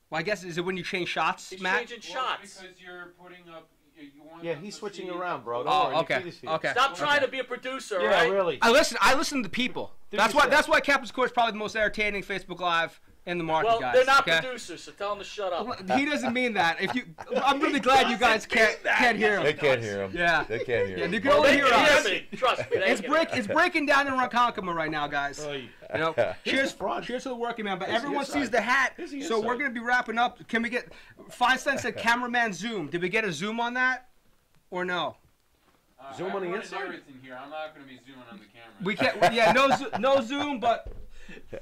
Well, I guess is it when you change shots, He's Matt? changing Well, shots. because you're putting up. You want Yeah, them he's to switching see around, bro. Don't Oh, worry, okay. Nikita's here. Okay. Stop trying to be a producer, Yeah, all right? really. I listen to the people. Do That's yourself. why Captain's Court is probably the most entertaining Facebook Live in the market, Well, guys. they're not okay? producers, so tell them to shut up. He doesn't mean that. If you, I'm really glad you guys can't hear They him. can't hear him. Yeah. They can't hear Yeah, him. you can only They hear can us. hear me. Trust me. they can hear me. It's breaking down in Ronkonkoma right now, guys. Oy. You know, cheers, front. cheers to the working man. But Here's the everyone inside. sees the hat, Here's the so we're inside. gonna be wrapping up. Can we get? Feinstein said cameraman zoom. Did we get a zoom on that, or no? Zoom I on the wanted inside? everything here. I'm not going to be zooming on the camera. We can't. Yeah, no zoom. But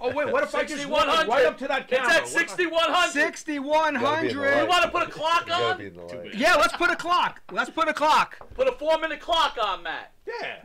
oh wait, what if I just 6,100. Right up to that camera. It's at 6,100. 6,100? You want to put a clock You gotta on? be in the light. Yeah, let's put a clock. Let's put a clock. Put a 4-minute clock on, Matt. Yeah.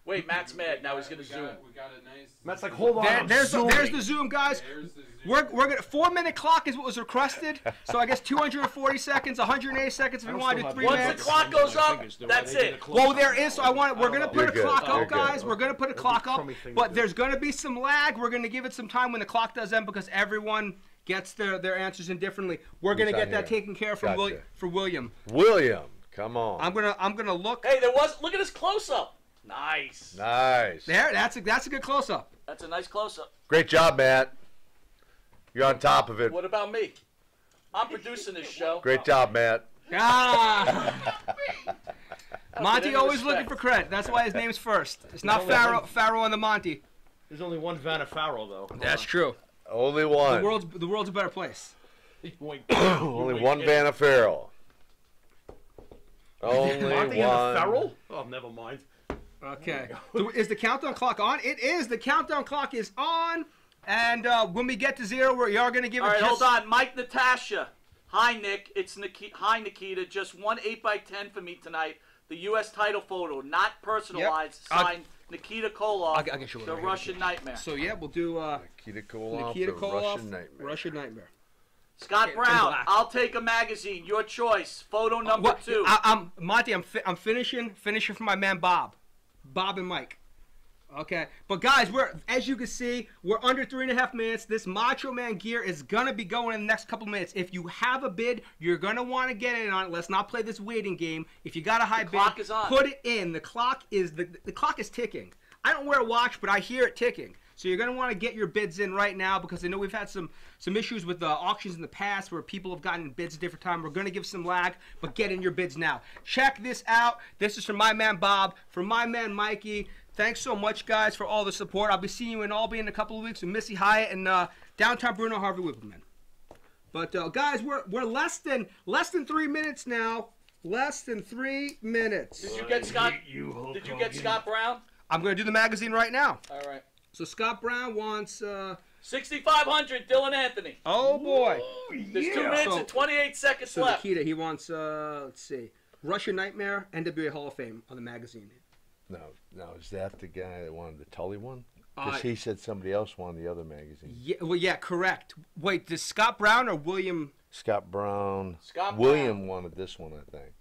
Wait, Matt's mad. Now he's going We to zoom. got a nice. Matt's like, hold on. There's zooming. the zoom, guys. There's the zoom. We're gonna 4-minute clock is what was requested. So I guess 240 seconds, 180 seconds if I you don't want to still do have 3 Once the minutes. clock goes up, that's it. Well, there is. So we're gonna put a You're good. clock You're up, good. guys. We're gonna put a clock up, crummy thing to but do. there's gonna be some lag. We're gonna give it some time when the clock does end because everyone gets their answers in differently. We're gonna Who's get on that here? taken care of for Gotcha. William. William, come on. I'm gonna look. Hey, look at his close-up. Nice. Nice. There, that's a good close up. That's a nice close-up. Great job, Matt. You're on top of it. What about me? I'm producing this show. Great job, Matt. Ah. Monty Any always respect. looking for credit. That's why his name's first. It's not Farrow on the Monty. There's only one Vanna Farrell, though. That's true. Only The one. world's a better place. Only one Vanna Farrell. Only Monty and the one. Farrell? Oh, never mind. Okay. Is the countdown clock on? It is. The countdown clock is on. And when we get to 0, we are going to give All it right, just... hold on. Mike Natasha. Hi, Nick. It's Nikita. Hi, Nikita. Just one 8x10 for me tonight. The U.S. title photo, not personalized. Yep. Signed Nikita Koloff, I'll get you one the right here. Russian Nightmare. So, yeah, we'll do Nikita Koloff, Nikita the Koloff, Russian Nightmare. Russian Nightmare. Scott in Brown, black. I'll take a magazine. Your choice. Photo number 2. Monty, I'm finishing for my man Bob and Mike. Okay, but guys, as you can see, we're under 3.5 minutes. This Macho Man gear is gonna be going in the next couple minutes. If you have a bid, you're gonna want to get in on it. Let's not play this waiting game. If you got a high bid, clock is on. put it in. The clock is ticking. I don't wear a watch, but I hear it ticking. So you're gonna want to get your bids in right now because I know we've had some issues with auctions in the past where people have gotten bids at different time. We're gonna give some lag, but get in your bids now. Check this out. This is from my man Bob, from my man Mikey. Thanks so much, guys, for all the support. I'll be seeing you in Albany in a couple of weeks with Missy Hyatt and downtown Bruno Harvey Whippleman. But guys, we're less than 3 minutes now. Less than 3 minutes. Did you get Scott? Did you get Scott Brown? I'm gonna do the magazine right now. All right. So Scott Brown wants. 6,500. Dylan Anthony. Oh boy. There's 2 minutes So- and 28 seconds So left. Nikita, he wants. Let's see, Russian Nightmare, NWA Hall of Fame on the magazine. No, is that the guy that wanted the Tully one? Uh, Because he said somebody else wanted the other magazine. Yeah, well, yeah, correct. Wait, does Scott Brown or William? Scott Brown. Scott William Brown. wanted this one, I think.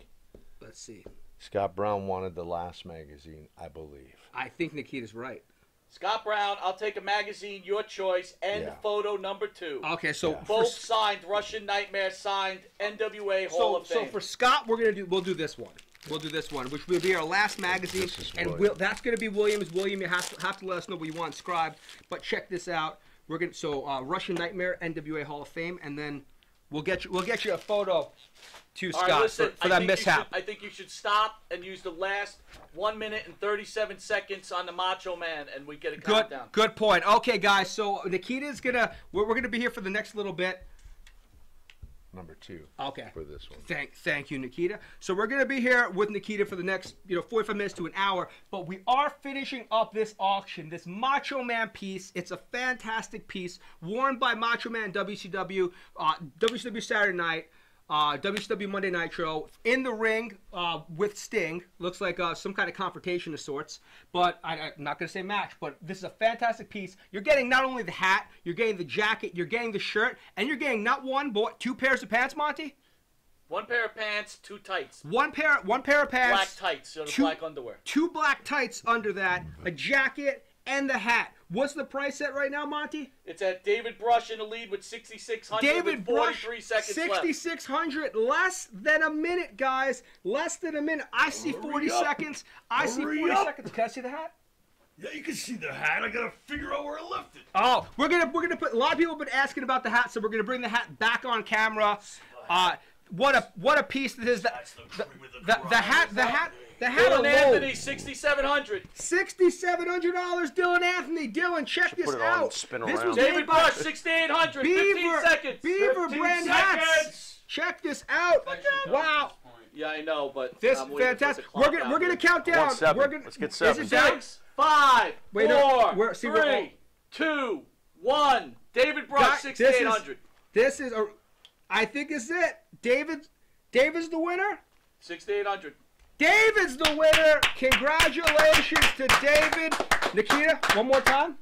Let's see. Scott Brown wanted the last magazine, I believe. I think Nikita's right. Scott Brown, I'll take a magazine. Your choice. And Yeah. photo number 2. Okay, so Yeah. Both signed. Russian Nightmare signed. NWA Hall of so Fame. for Scott, we'll do this one. We'll do this one, which will be our last magazine, This is and William. that's going to be Williams. William, you have to let us know what you want inscribed. But check this out. We're gonna Russian Nightmare, NWA Hall of Fame, and then We'll get you a photo too, All Scott, right, listen, for that mishap. I think you should stop and use the last 1 minute and 37 seconds on the Macho Man, and we get a countdown. Good point. Okay, guys. So Nikita's gonna we're gonna be here for the next little bit. Number 2. Okay. For this one. Thank you, Nikita. So we're gonna be here with Nikita for the next 45 minutes to an hour. But we are finishing up this auction, this Macho Man piece. It's a fantastic piece, worn by Macho Man WCW, WCW Saturday Night. WCW Monday Nitro in the ring with Sting. Looks like some kind of confrontation of sorts. But I'm not going to say match, but this is a fantastic piece. You're getting not only the hat, you're getting the jacket, you're getting the shirt, and you're getting not one, but 2 pairs of pants, Monty? 1 pair of pants, 2 tights. One pair of pants. Black tights, so the black underwear. 2 black tights under that, a jacket, and the hat. What's the price at right now, Monty? It's at David Brush in the lead with 6,600 David with Brush, 43 seconds left. 6,600, less than a minute, guys. Less than a minute. I see 40 seconds. I see 40 seconds. Can I see the hat? Yeah, you can see the hat. I gotta figure out where I left it. Oh, we're gonna put. A lot of people have been asking about the hat, so we're gonna bring the hat back on camera. What a piece this is. The hat. Dylan alone. Anthony, $6,700. $6,700, Dylan Anthony. Dylan, check this out. This was David made by Brush, 6,800. 15 seconds. Beaver 15 brand seconds. hats. Check this out. Wow. Yeah, I know, but This I'm waiting for fantastic. the clock We're gonna count down. 7. We're gonna, Let's get is 7. it down? 6, 5, Wait, no, 4, see, we're all- 3, 2, 1. David Brush, Guys, 6,800. This is I think this is it. David's the winner. 6,800. David's the winner. Congratulations to David. Nikita, one more time.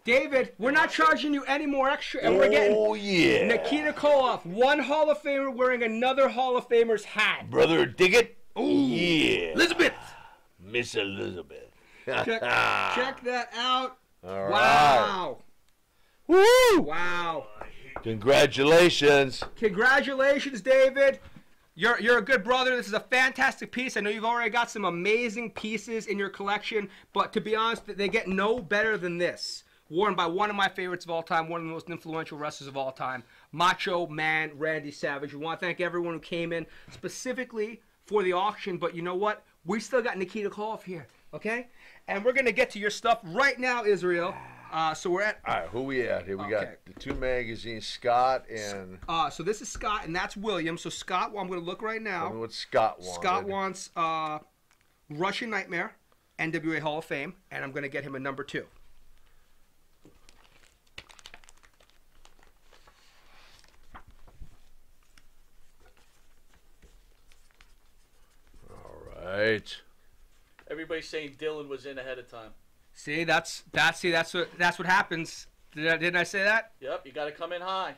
David, we're not charging you any more extra, and we're getting yeah. Nikita Koloff, one Hall of Famer wearing another Hall of Famer's hat. Brother, dig it? Ooh. Yeah. Elizabeth. Miss Elizabeth. Check that out. All right. Wow. Woo! Wow. Congratulations. Congratulations, David. You're a good brother. This is a fantastic piece. I know you've already got some amazing pieces in your collection, but to be honest, they get no better than this. Worn by one of my favorites of all time, one of the most influential wrestlers of all time, Macho Man Randy Savage. We want to thank everyone who came in specifically for the auction, but you know what? We still got Nikita Koloff here, okay? And we're going to get to your stuff right now, Israel. So we're at... All right, who we at? Here we got the 2 magazines, Scott and... So this is Scott, and that's William. So Scott, well, I'm going to look right now. Tell me what Scott wants. Scott wants Russian Nightmare, NWA Hall of Fame, and I'm going to get him a number 2. All right. Everybody's saying Dylan was in ahead of time. See, that's what happens. Didn't I say that? Yep, you got to come in high.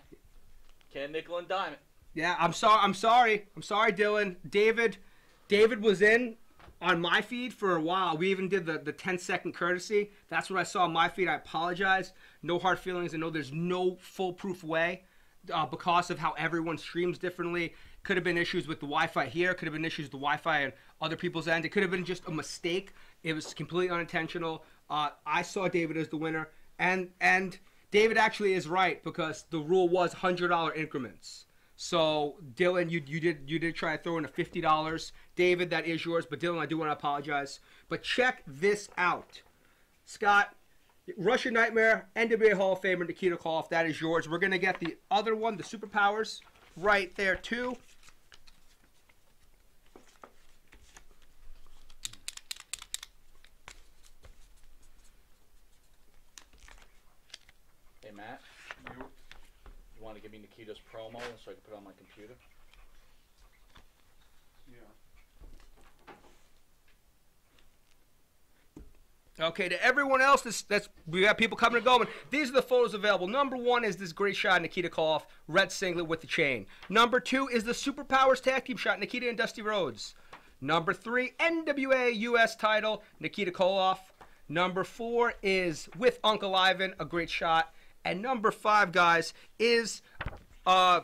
Can't nickel and dime it. Yeah, I'm sorry, Dylan. David was in on my feed for a while. We even did the 10-second courtesy. That's what I saw on my feed. I apologize. No hard feelings. I know there's no foolproof way because of how everyone streams differently. Could have been issues with the Wi-Fi here. Could have been issues with the Wi-Fi on other people's end. It could have been just a mistake. It was completely unintentional. I saw David as the winner, and David actually is right because the rule was $100 increments. So Dylan, you did try to throw in a $50. David, that is yours, but Dylan, I do want to apologize. But check this out, Scott. Russian Nightmare, NWA Hall of Famer Nikita Koloff, that is yours. We're gonna get the other one, the Superpowers, right there too. Hey, Matt. You want to give me Nikita's promo so I can put it on my computer? Yeah. Okay, to everyone else, we got people coming and going. These are the photos available. Number 1 is this great shot, Nikita Koloff, red singlet with the chain. Number 2 is the Superpowers tag team shot, Nikita and Dusty Rhodes. Number 3, NWA US title, Nikita Koloff. Number 4 is with Uncle Ivan, a great shot. And number 5, guys, is the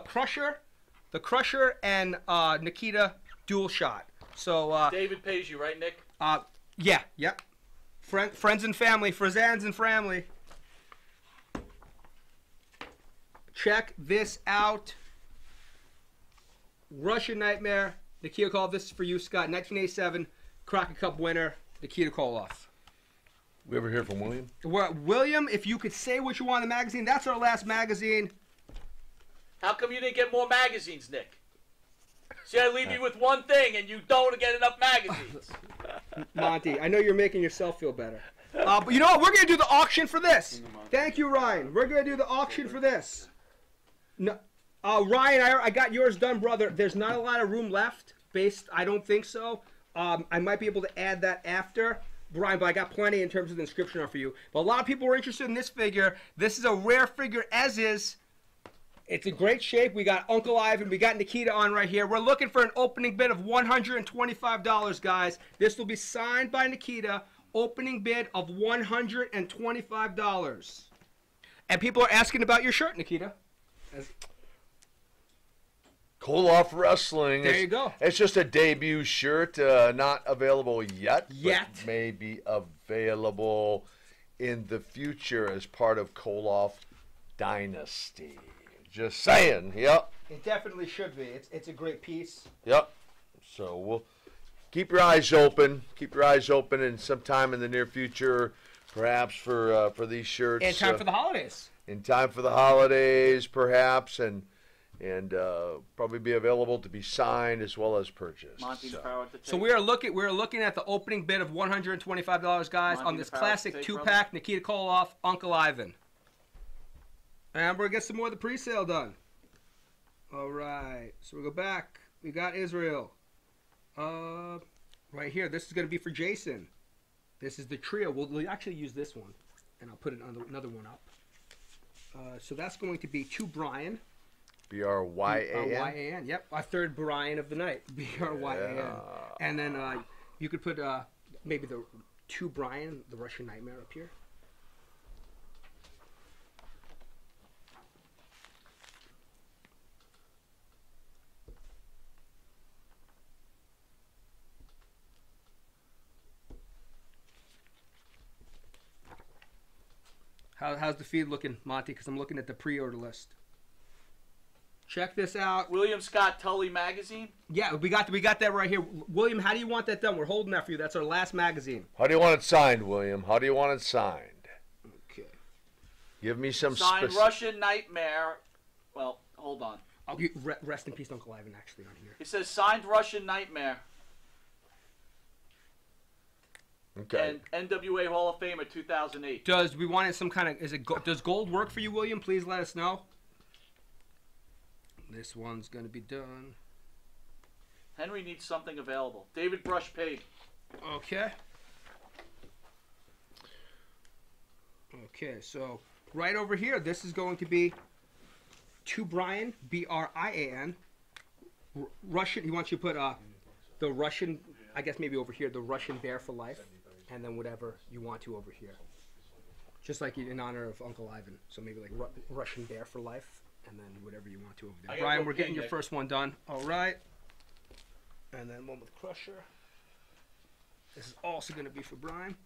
Crusher and Nikita dual shot. So David pays you, right, Nick? yeah. Friends and family, Frazans and family. Check this out. Russian Nightmare, Nikita Koloff. This is for you, Scott. 1987 Crockett Cup winner, Nikita Koloff. We ever hear from William? William, if you could say what you want in the magazine, that's our last magazine. How come you didn't get more magazines, Nick? See, I leave you with one thing, and you don't get enough magazines. Monty, I know you're making yourself feel better. But you know what? We're going to do the auction for this. Thank you, Ryan. We're going to do the auction for this. No, Ryan, I got yours done, brother. There's not a lot of room left. I don't think so. I might be able to add that after, Brian, but I got plenty in terms of the inscription for you. But a lot of people were interested in this figure. This is a rare figure, as is. It's in great shape. We got Uncle Ivan. We got Nikita on right here. We're looking for an opening bid of $125, guys. This will be signed by Nikita. Opening bid of $125. And people are asking about your shirt, Nikita. Koloff Wrestling. There you go. It's just a debut shirt, not available yet. But may be available in the future as part of Koloff Dynasty. Just saying. Yep. It definitely should be. It's a great piece. Yep. So we'll keep your eyes open. Keep your eyes open, and sometime in the near future, perhaps for these shirts. In time for the holidays. In time for the holidays, perhaps, and probably be available to be signed as well as purchased. Monty's power to take. So we are looking at the opening bid of $125, guys, on this classic 2-pack Nikita Koloff, Uncle Ivan. And we're going to get some more of the pre-sale done. All right. So we go back. We got Israel. Right here. This is going to be for Jason. This is the trio. We'll actually use this one. And I'll put it on another one up. So that's going to be to Brian. B-R-Y-A-N? Y-A-N. Yep. Our third Brian of the night. B-R-Y-A-N. Yeah. And then you could put maybe the to Brian, the Russian Nightmare up here. How's the feed looking, Monty? Because I'm looking at the pre-order list. Check this out. William Scott Tully magazine. Yeah, we got that right here. William, how do you want that done? We're holding that for you. That's our last magazine. How do you want it signed, William? How do you want it signed? Okay. Give me some signed Russian Nightmare. Well, hold on. Rest in peace, Uncle Ivan, actually, on here. It says signed Russian Nightmare. Okay. And NWA Hall of Famer 2008. Does we wanted some kind of does gold work for you, William? Please let us know. This one's gonna be done. Henry needs something available. David Brush paid. Okay. Okay, so right over here, this is going to be to Brian, B-R-I-A-N. Russian. He wants you to put the Russian. I guess maybe over here, the Russian Bear for Life. And then whatever you want to over here. Just like in honor of Uncle Ivan. So maybe like Russian Bear for Life. And then whatever you want to over there. Brian, we're getting your first one done. All right. And then one with Crusher. This is also going to be for Brian.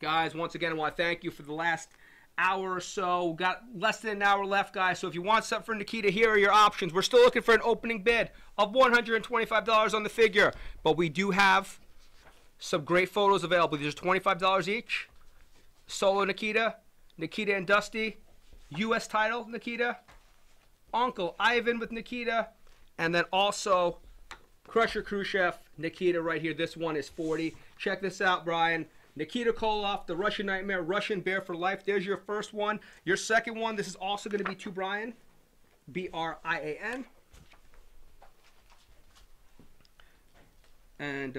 Guys, once again, I want to thank you for the last hour or so. We've got less than an hour left, guys. So if you want something for Nikita, here are your options. We're still looking for an opening bid of $125 on the figure. But we do have some great photos available. These are $25 each. Solo Nikita, Nikita and Dusty, U.S. title Nikita, Uncle Ivan with Nikita, and then also Crusher Khrushchev, Nikita right here. This one is $40. Check this out, Brian. Nikita Koloff, the Russian Nightmare, Russian Bear for Life. There's your first one. Your second one, this is also going to be to Brian, B-R-I-A-N. And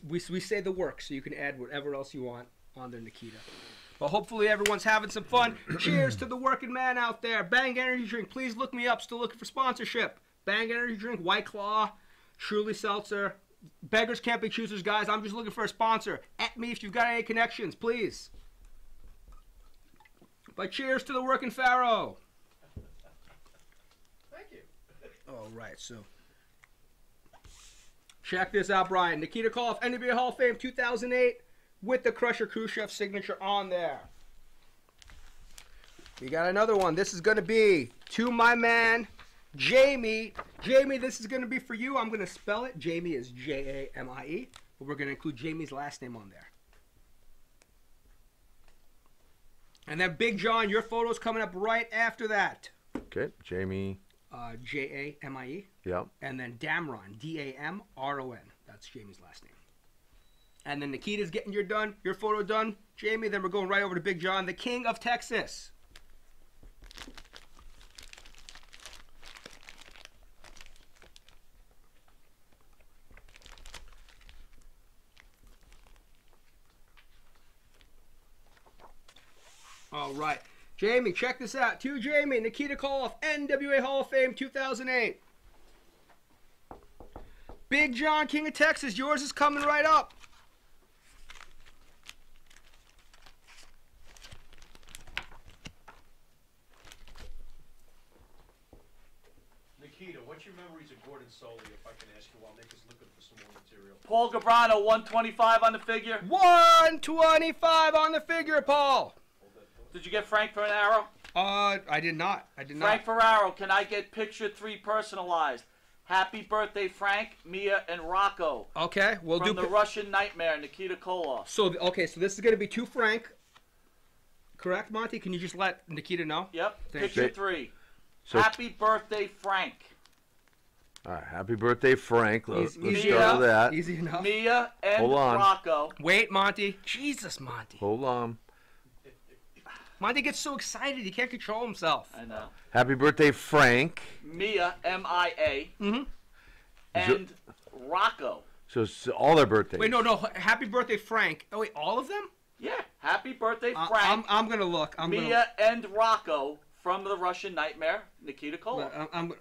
we say the work, so you can add whatever else you want on there, Nikita. But hopefully everyone's having some fun. Cheers to the working man out there. Bang Energy Drink, please look me up. Still looking for sponsorship. Bang Energy Drink, White Claw, Truly Seltzer. Beggars can't be choosers, guys. I'm just looking for a sponsor. At me if you've got any connections, please. But cheers to the working Pharaoh. Thank you. All right, so check this out, Brian. Nikita Koloff, NBA Hall of Fame 2008 with the Crusher Khrushchev signature on there. We got another one. This is going to be to my man, Jamie. Jamie, this is going to be for you. I'm going to spell it. Jamie is Jamie. But we're going to include Jamie's last name on there. And then Big John, your photo's coming up right after that. Okay, Jamie. Jamie. Yep. And then Damron, Damron. That's Jamie's last name. And then Nikita's getting your photo done, Jamie. Then we're going right over to Big John, the King of Texas. All right. Jamie, check this out. To Jamie, Nikita Koloff, NWA Hall of Fame 2008. Big John, King of Texas, yours is coming right up. Nikita, what's your memories of Gordon Soley, if I can ask you, while Nick is looking for some more material? Paul Gabrano, 125 on the figure. 125 on the figure, Paul. Did you get Frank for an arrow? I did not. Frank Ferraro, can I get picture 3 personalized? Happy birthday, Frank, Mia, and Rocco. Okay, we'll From do the Russian Nightmare, Nikita Koloff. So okay, so this is going to be to Frank. Correct, Monty? Can you just let Nikita know? Yep, Thank picture you. 3. So, Happy birthday, Frank. all right, happy birthday, Frank. Let's Easy start enough. with that. Easy enough. Mia and Hold on. Rocco. Wait, Monty. Jesus, Monty. Hold on. Monty gets so excited he can't control himself. I know. Happy birthday, Frank. Mia, M-I-A. Mm-hmm. And Rocco. So it's all their birthdays. Wait, no. Happy birthday, Frank. Oh, wait, all of them? Yeah, happy birthday, Frank. I'm going to look. Mia and Rocco from the Russian Nightmare, Nikita Koloff. I'm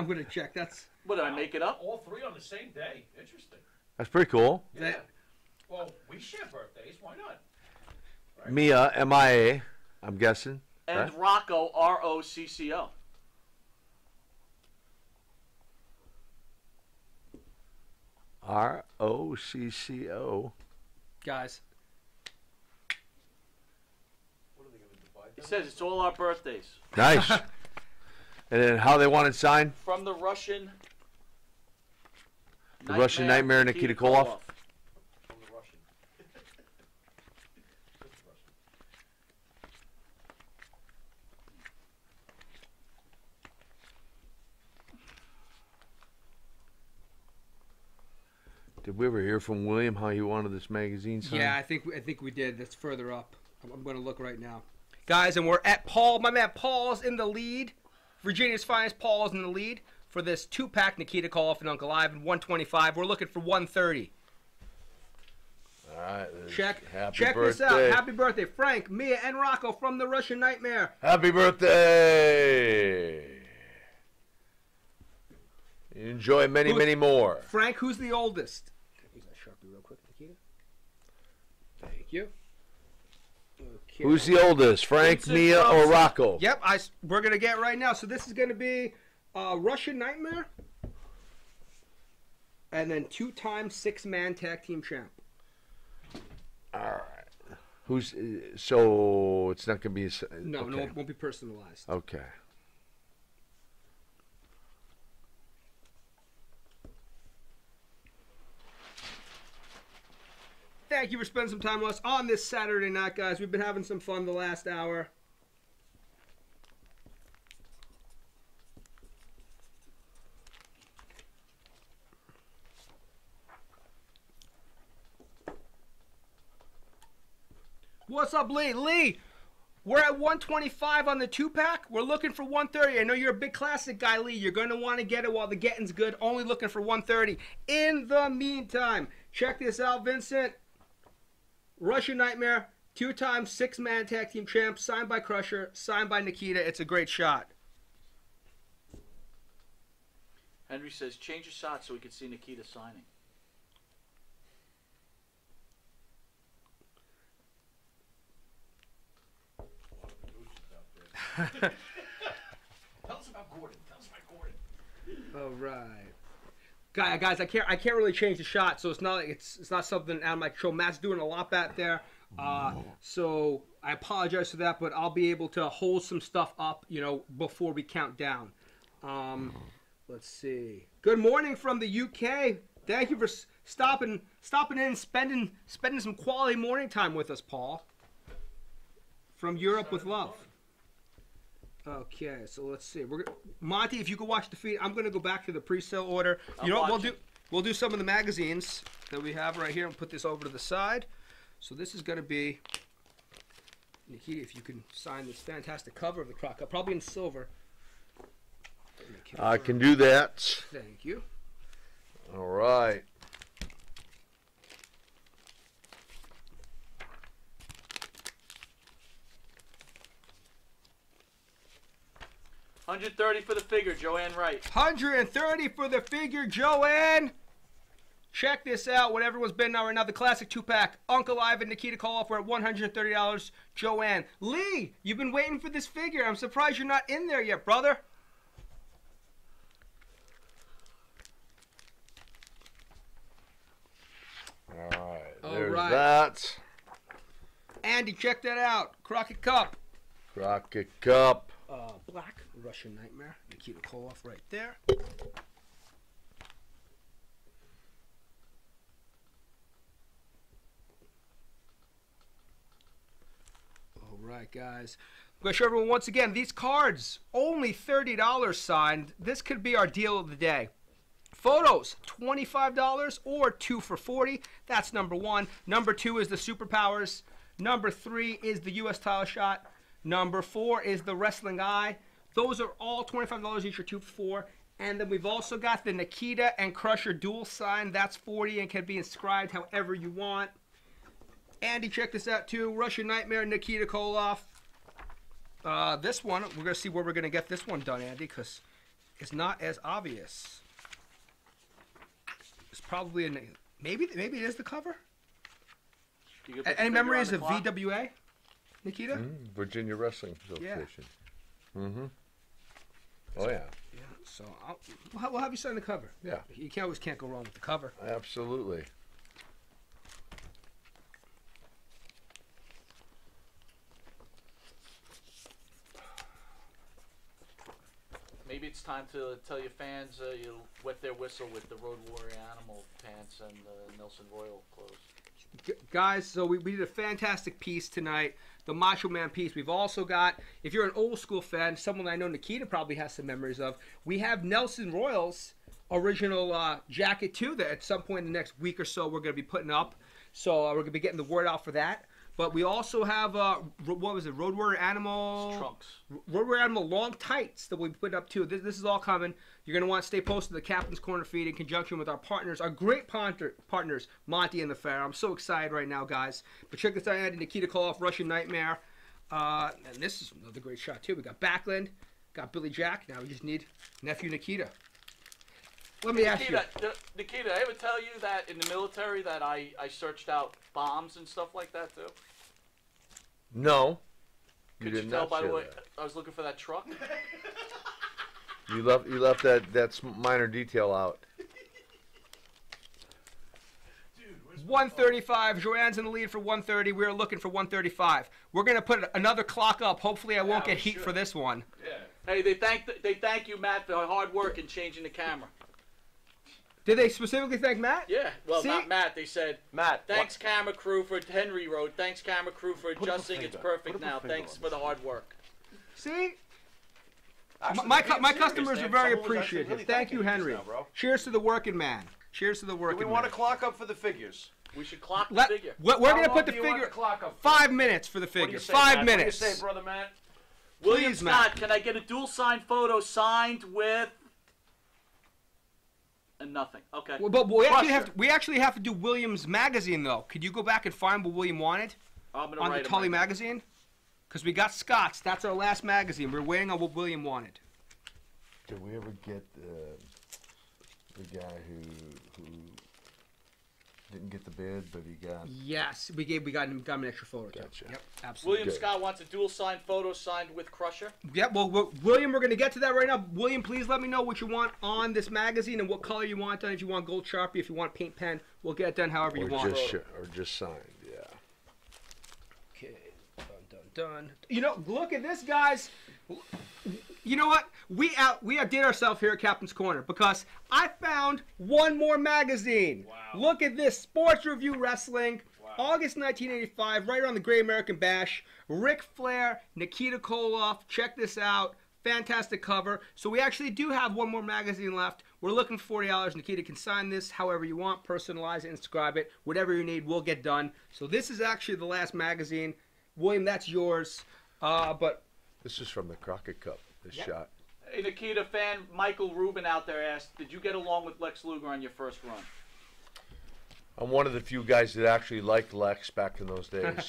going to check. That's... What, did I make it up? All 3 on the same day. Interesting. That's pretty cool. Yeah. Well, we share birthdays. Why not? Right. Mia, M-I-A, I'm guessing. And right? Rocco, R-O-C-C-O. R-O-C-C-O. Guys. What are they going to divide He them? says it's all our birthdays. Nice. And then how they want it signed? From the Russian The Russian Nightmare, Nikita Koloff. From the Russian. Just Russian. Did we ever hear from William how he wanted this magazine signed? Yeah, I think we did. That's further up. I'm going to look right now. Guys, and we're at Paul. My man Paul's in the lead. Virginia's finest Paul's in the lead for this 2-pack Nikita Koloff and Uncle Ivan, 125. We're looking for 130. All right. Check Happy this out. birthday. Happy birthday, Frank, Mia, and Rocco from the Russian Nightmare. Happy birthday. Enjoy many, many more. Frank, who's the oldest? Use that Sharpie real quick, Nikita. Thank you. Okay. Who's the oldest, Frank, Vincent Mia, or Thompson. Rocco? Yep, we're going to get right now. So this is going to be Russian Nightmare. And then 2-time 6-man tag team champ. All right. Who's so it's not gonna be No, okay. no, it won't be personalized. Okay. Thank you for spending some time with us on this Saturday night, guys. We've been having some fun the last hour. What's up, Lee? Lee, we're at 125 on the 2-pack. We're looking for 130. I know you're a big classic guy, Lee. You're going to want to get it while the getting's good. Only looking for 130. In the meantime, check this out, Vincent. Russian Nightmare, 2-time 6-man tag team champ, signed by Crusher, signed by Nikita. It's a great shot. Henry says, change your shot so we can see Nikita signing. Tell us about Gordon. Tell us about Gordon. All right. Guys, I can't really change the shot, so it's not like it's not something out of my control. Matt's doing a lot back there, So I apologize for that, but I'll be able to hold some stuff up, you know, before we count down. Let's see. Good morning from the UK. Thank you for stopping in and spending some quality morning time with us, Paul. From Europe with love. Okay, so let's see. Monty, if you could watch the feed, I'm gonna go back to the pre-sale order. You know what we'll do some of the magazines that we have right here and put this over to the side. So this is gonna be Nikita, if you can sign this fantastic cover of the Croc Cup, probably in silver. I can do that. Thank you. All right. $130 for the figure, Joanne Wright. 130 for the figure, Joanne. Check this out. What everyone's been now right now. The classic 2-pack. Uncle Ivan, Nikita Koloff. We're at $130. Joanne. Lee, you've been waiting for this figure. I'm surprised you're not in there yet, brother. There's that. Andy, check that out. Crockett Cup. Crockett Cup. Black Russian Nightmare. Nikita Koloff right there. All right, guys. I'm going to show everyone once again, these cards, only $30 signed. This could be our deal of the day. Photos, $25 or 2 for $40. That's number 1. Number 2 is the Superpowers. Number 3 is the U.S. title shot. Number 4 is the Wrestling Eye. Those are all $25 each or 2 for 4. And then we've also got the Nikita and Crusher dual sign. That's $40 and can be inscribed however you want. Andy, check this out too. Russian Nightmare, Nikita Koloff. This one, we're going to see where we're going to get this one done, Andy, because it's not as obvious. It's probably maybe it is the cover. Any memories of VWA, Nikita? Virginia Wrestling Association. Yeah. Mm-hmm. Oh yeah. Yeah. So we'll have you sign the cover. Yeah. You can't go wrong with the cover. Absolutely. Maybe it's time to tell your fans you'll wet their whistle with the Road Warrior Animal pants and the Nelson Royal clothes. Guys, so we did a fantastic piece tonight, the Macho Man piece. We've also got, if you're an old school fan, someone I know Nikita probably has some memories of, we have Nelson Royal's original jacket too that at some point in the next week or so we're going to be putting up. So we're going to be getting the word out for that. But we also have, what was it, Road Warrior Animal? Trunks. Road Warrior Animal long tights that we put up too. This is all coming. You're going to want to stay posted to the Captain's Corner feed in conjunction with our partners, our great partners, Monty and the Fair. I'm so excited right now, guys. But check this out, Andy, Nikita Koloff, Russian Nightmare. And this is another great shot too. We got Backlund, got Billy Jack. Now we just need nephew Nikita. Let me ask you. Nikita, did I ever tell you that in the military that I searched out bombs and stuff like that too? No. Could you tell by the way I was looking for that truck? You left that minor detail out. 135. Joanne's in the lead for 130. We're looking for 135. We're gonna put another clock up. Hopefully, I won't get heat for this one. Yeah. Hey, they thank you, Matt, for hard work in changing the camera. Did they specifically thank Matt? Yeah. Well, See? not Matt. They said, Matt, thanks camera crew for Henry Road. Thanks camera crew for adjusting. It's perfect now. Thanks for the hard work. See? Actually, My being customers serious, are man, very someone was actually appreciative. really Thank you, thanking Henry. just now, bro. Cheers to the working man. Cheers to the working Do we man. want to clock up for the figures? We should clock the Let- figure. We're How going to long put the do you want figure. the clock up for? 5 minutes for the What do you figure. say, 5 Matt? minutes. What do you say, brother Matt? William Please, Scott, Matt. can I get a dual signed photo signed with and nothing? Okay. Well, but we actually have to do William's magazine though. Could you go back and find what William wanted I'm gonna on the write 'em Tully right now. magazine? Because we got Scott's. That's our last magazine. We're waiting on what William wanted. Did we ever get the guy who didn't get the bid, but he got? Yes, we got him an extra photo. too. Gotcha. Yep, absolutely. William Scott wants a dual signed photo signed with Crusher. Yep. Well, William, we're gonna get to that right now. William, please let me know what you want on this magazine and what color you want done. If you want gold Sharpie, if you want paint pen, we'll get it done however you want. Or just signed, yeah. dun. You know, look at this, guys. You know what? We outdid ourselves here at Captain's Corner because I found one more magazine. Wow. Look at this. Sports Review Wrestling. Wow. August 1985, right around the Great American Bash. Ric Flair, Nikita Koloff. Check this out. Fantastic cover. So we actually do have one more magazine left. We're looking for $40. Nikita can sign this however you want, personalize it, inscribe it. Whatever you need will get done. So this is actually the last magazine. William, that's yours. But This is from the Crockett Cup, this shot. Hey, Nikita fan Michael Rubin out there asked, did you get along with Lex Luger on your first run? I'm one of the few guys that actually liked Lex back in those days. Okay.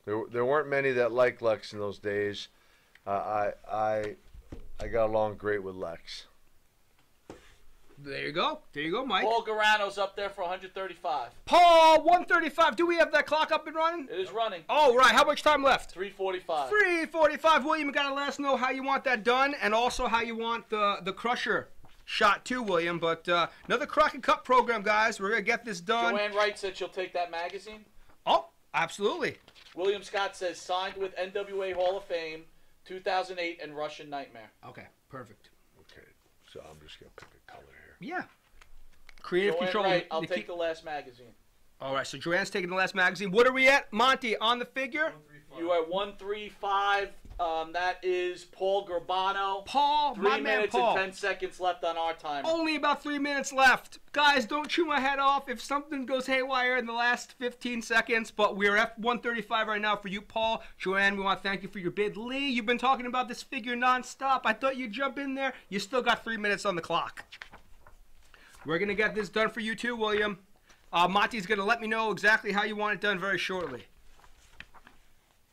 Okay. There weren't many that liked Lex in those days. I got along great with Lex. there you go. There you go, Mike. Paul Garano's up there for 135. Paul, 135. Do we have that clock up and running? It is running. Oh, right. How much time left? 345. 3:45. William, you got to let us know how you want that done and also how you want the Crusher shot too, William. But another Crockett Cup program, guys. We're going to get this done. Joanne Wright said she'll take that magazine. Oh, absolutely. William Scott says signed with NWA Hall of Fame, 2008 and Russian Nightmare. Okay, perfect. Okay, so I'm just going to pick a color here. Yeah. Creative Joanne control. Wright, I'll take the last magazine. All right, so Joanne's taking the last magazine. What are we at, Monty, on the figure? 135. You are 135. That is Paul Garbano. Paul, 3 my man minutes Paul. and 10 seconds left on our timer. Only about 3 minutes left. Guys, don't chew my head off if something goes haywire in the last 15 seconds, but we're at 135 right now for you, Paul. Joanne, we want to thank you for your bid. Lee, you've been talking about this figure nonstop. I thought you'd jump in there. You still got 3 minutes on the clock. We're going to get this done for you too, William. Monty's going to let me know exactly how you want it done very shortly.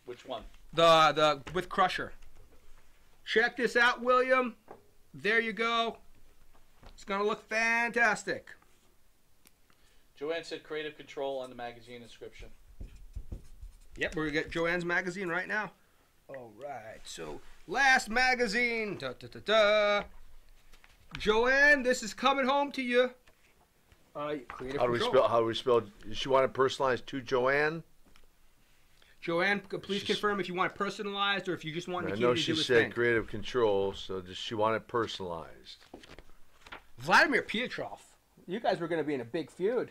Which one? The with Crusher. Check this out, William. There you go. It's gonna look fantastic. Joanne said creative control on the magazine inscription. Yep, we're gonna get Joanne's magazine right now. All right, so last magazine. Da, da, da, da. Joanne, this is coming home to you. Creative How do we control. spell? How do we spell? Does she want it personalized to Joanne? Joanne, please confirm if you want it personalized or if you just want I Nikita know to she do his said thing. creative control, so does she want it personalized? Vladimir Pietrov. You guys were going to be in a big feud.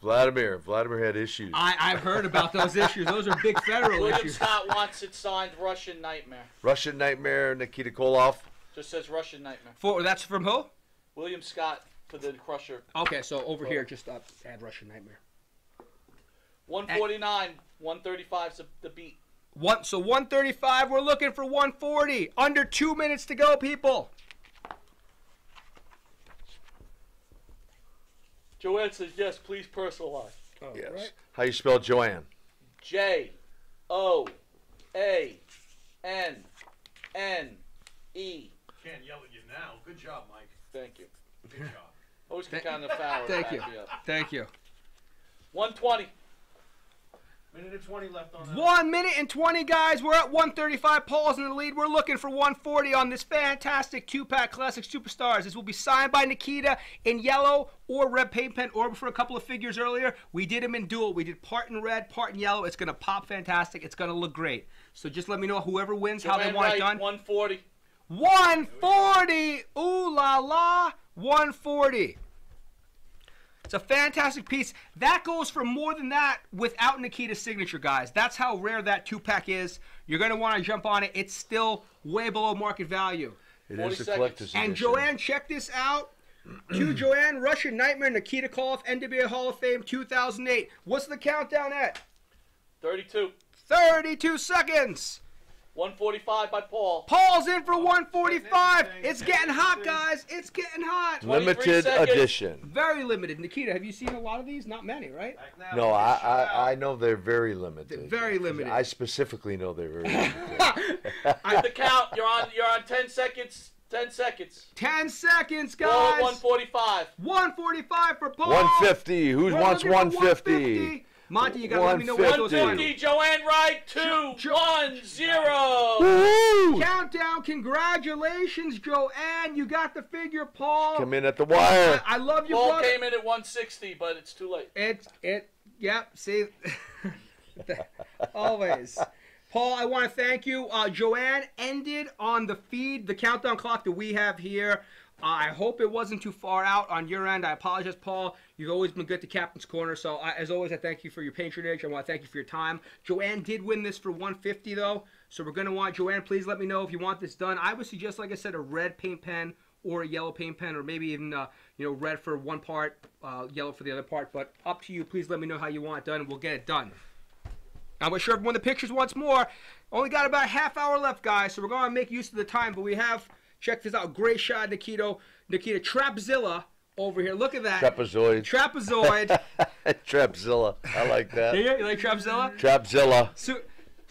Vladimir had issues. I've heard about those issues. Those are big federal William issues. Scott wants it signed Russian Nightmare. Russian Nightmare, Nikita Koloff. Just says Russian Nightmare. That's from who? William Scott for the Crusher. Okay, so over here, just add Russian Nightmare. 149, 135 is the beat. So 135, we're looking for 140. Under 2 minutes to go, people. Joanne says yes, please personalize. Yes. Right. How you spell Joanne? Joanne. Can't yell at you now. Good job, Mike. Thank you. Good job. Always can count on the foul. Thank you. Thank you. 120. Minute and 20 left on that. 1 minute and 20, guys. We're at 135. Paul's in the lead. We're looking for 140 on this fantastic two-pack Classic Superstars. This will be signed by Nikita in yellow or red paint pen, or for a couple of figures earlier, we did them in dual. We did part in red, part in yellow. It's going to pop fantastic. It's going to look great. So just let me know whoever wins, how they Joanne want Wright, it done. 140. 140. Ooh la la. 140. It's a fantastic piece. That goes for more than that without Nikita's signature, guys. That's how rare that two-pack is. You're going to want to jump on it. It's still way below market value. It 40 is the seconds. collector's And edition. Joanne, check this out. To Joanne, Russian Nightmare, Nikita Koloff, NWA Hall of Fame, 2008. What's the countdown at? 32. 32 seconds. 145 by Paul. Paul's in for 145. It's getting hot, guys. It's getting hot. 23 Limited seconds. edition. Very limited. Nikita, have you seen a lot of these? Not many, right? Back now, No, get shut out. I know they're very limited. Very limited. I specifically know they're very limited. At the count, you're on 10 seconds. 10 seconds. 10 seconds, Paul guys. at 145. 145 for Paul. 150. Who We're wants looking for 150? Monty, you got to let me know what those 150. are. 150, Joanne Wright, 2, 1, 0. Woo! Countdown. Congratulations, Joanne. You got the figure, Paul. Come in at the wire. I love you, Paul brother. came in at 160, but it's too late. Yep, see. Always. Paul, I want to thank you. Joanne ended on the feed, the countdown clock that we have here. I hope it wasn't too far out on your end. I apologize, Paul. You've always been good to Captain's Corner. So, as always, I thank you for your patronage. I want to thank you for your time. Joanne did win this for $150, though. So, we're going to want Joanne, please let me know if you want this done. I would suggest, like I said, a red paint pen or a yellow paint pen, or maybe even, red for one part, yellow for the other part. But up to you. Please let me know how you want it done, and we'll get it done. I'm going to show everyone the pictures once more. Only got about a half hour left, guys, so we're going to make use of the time. But we have, check this out, great shot, Nikita Trapzilla over here. Look at that. Trapezoid. Trapzilla. I like that. You like Trapzilla? Trapzilla.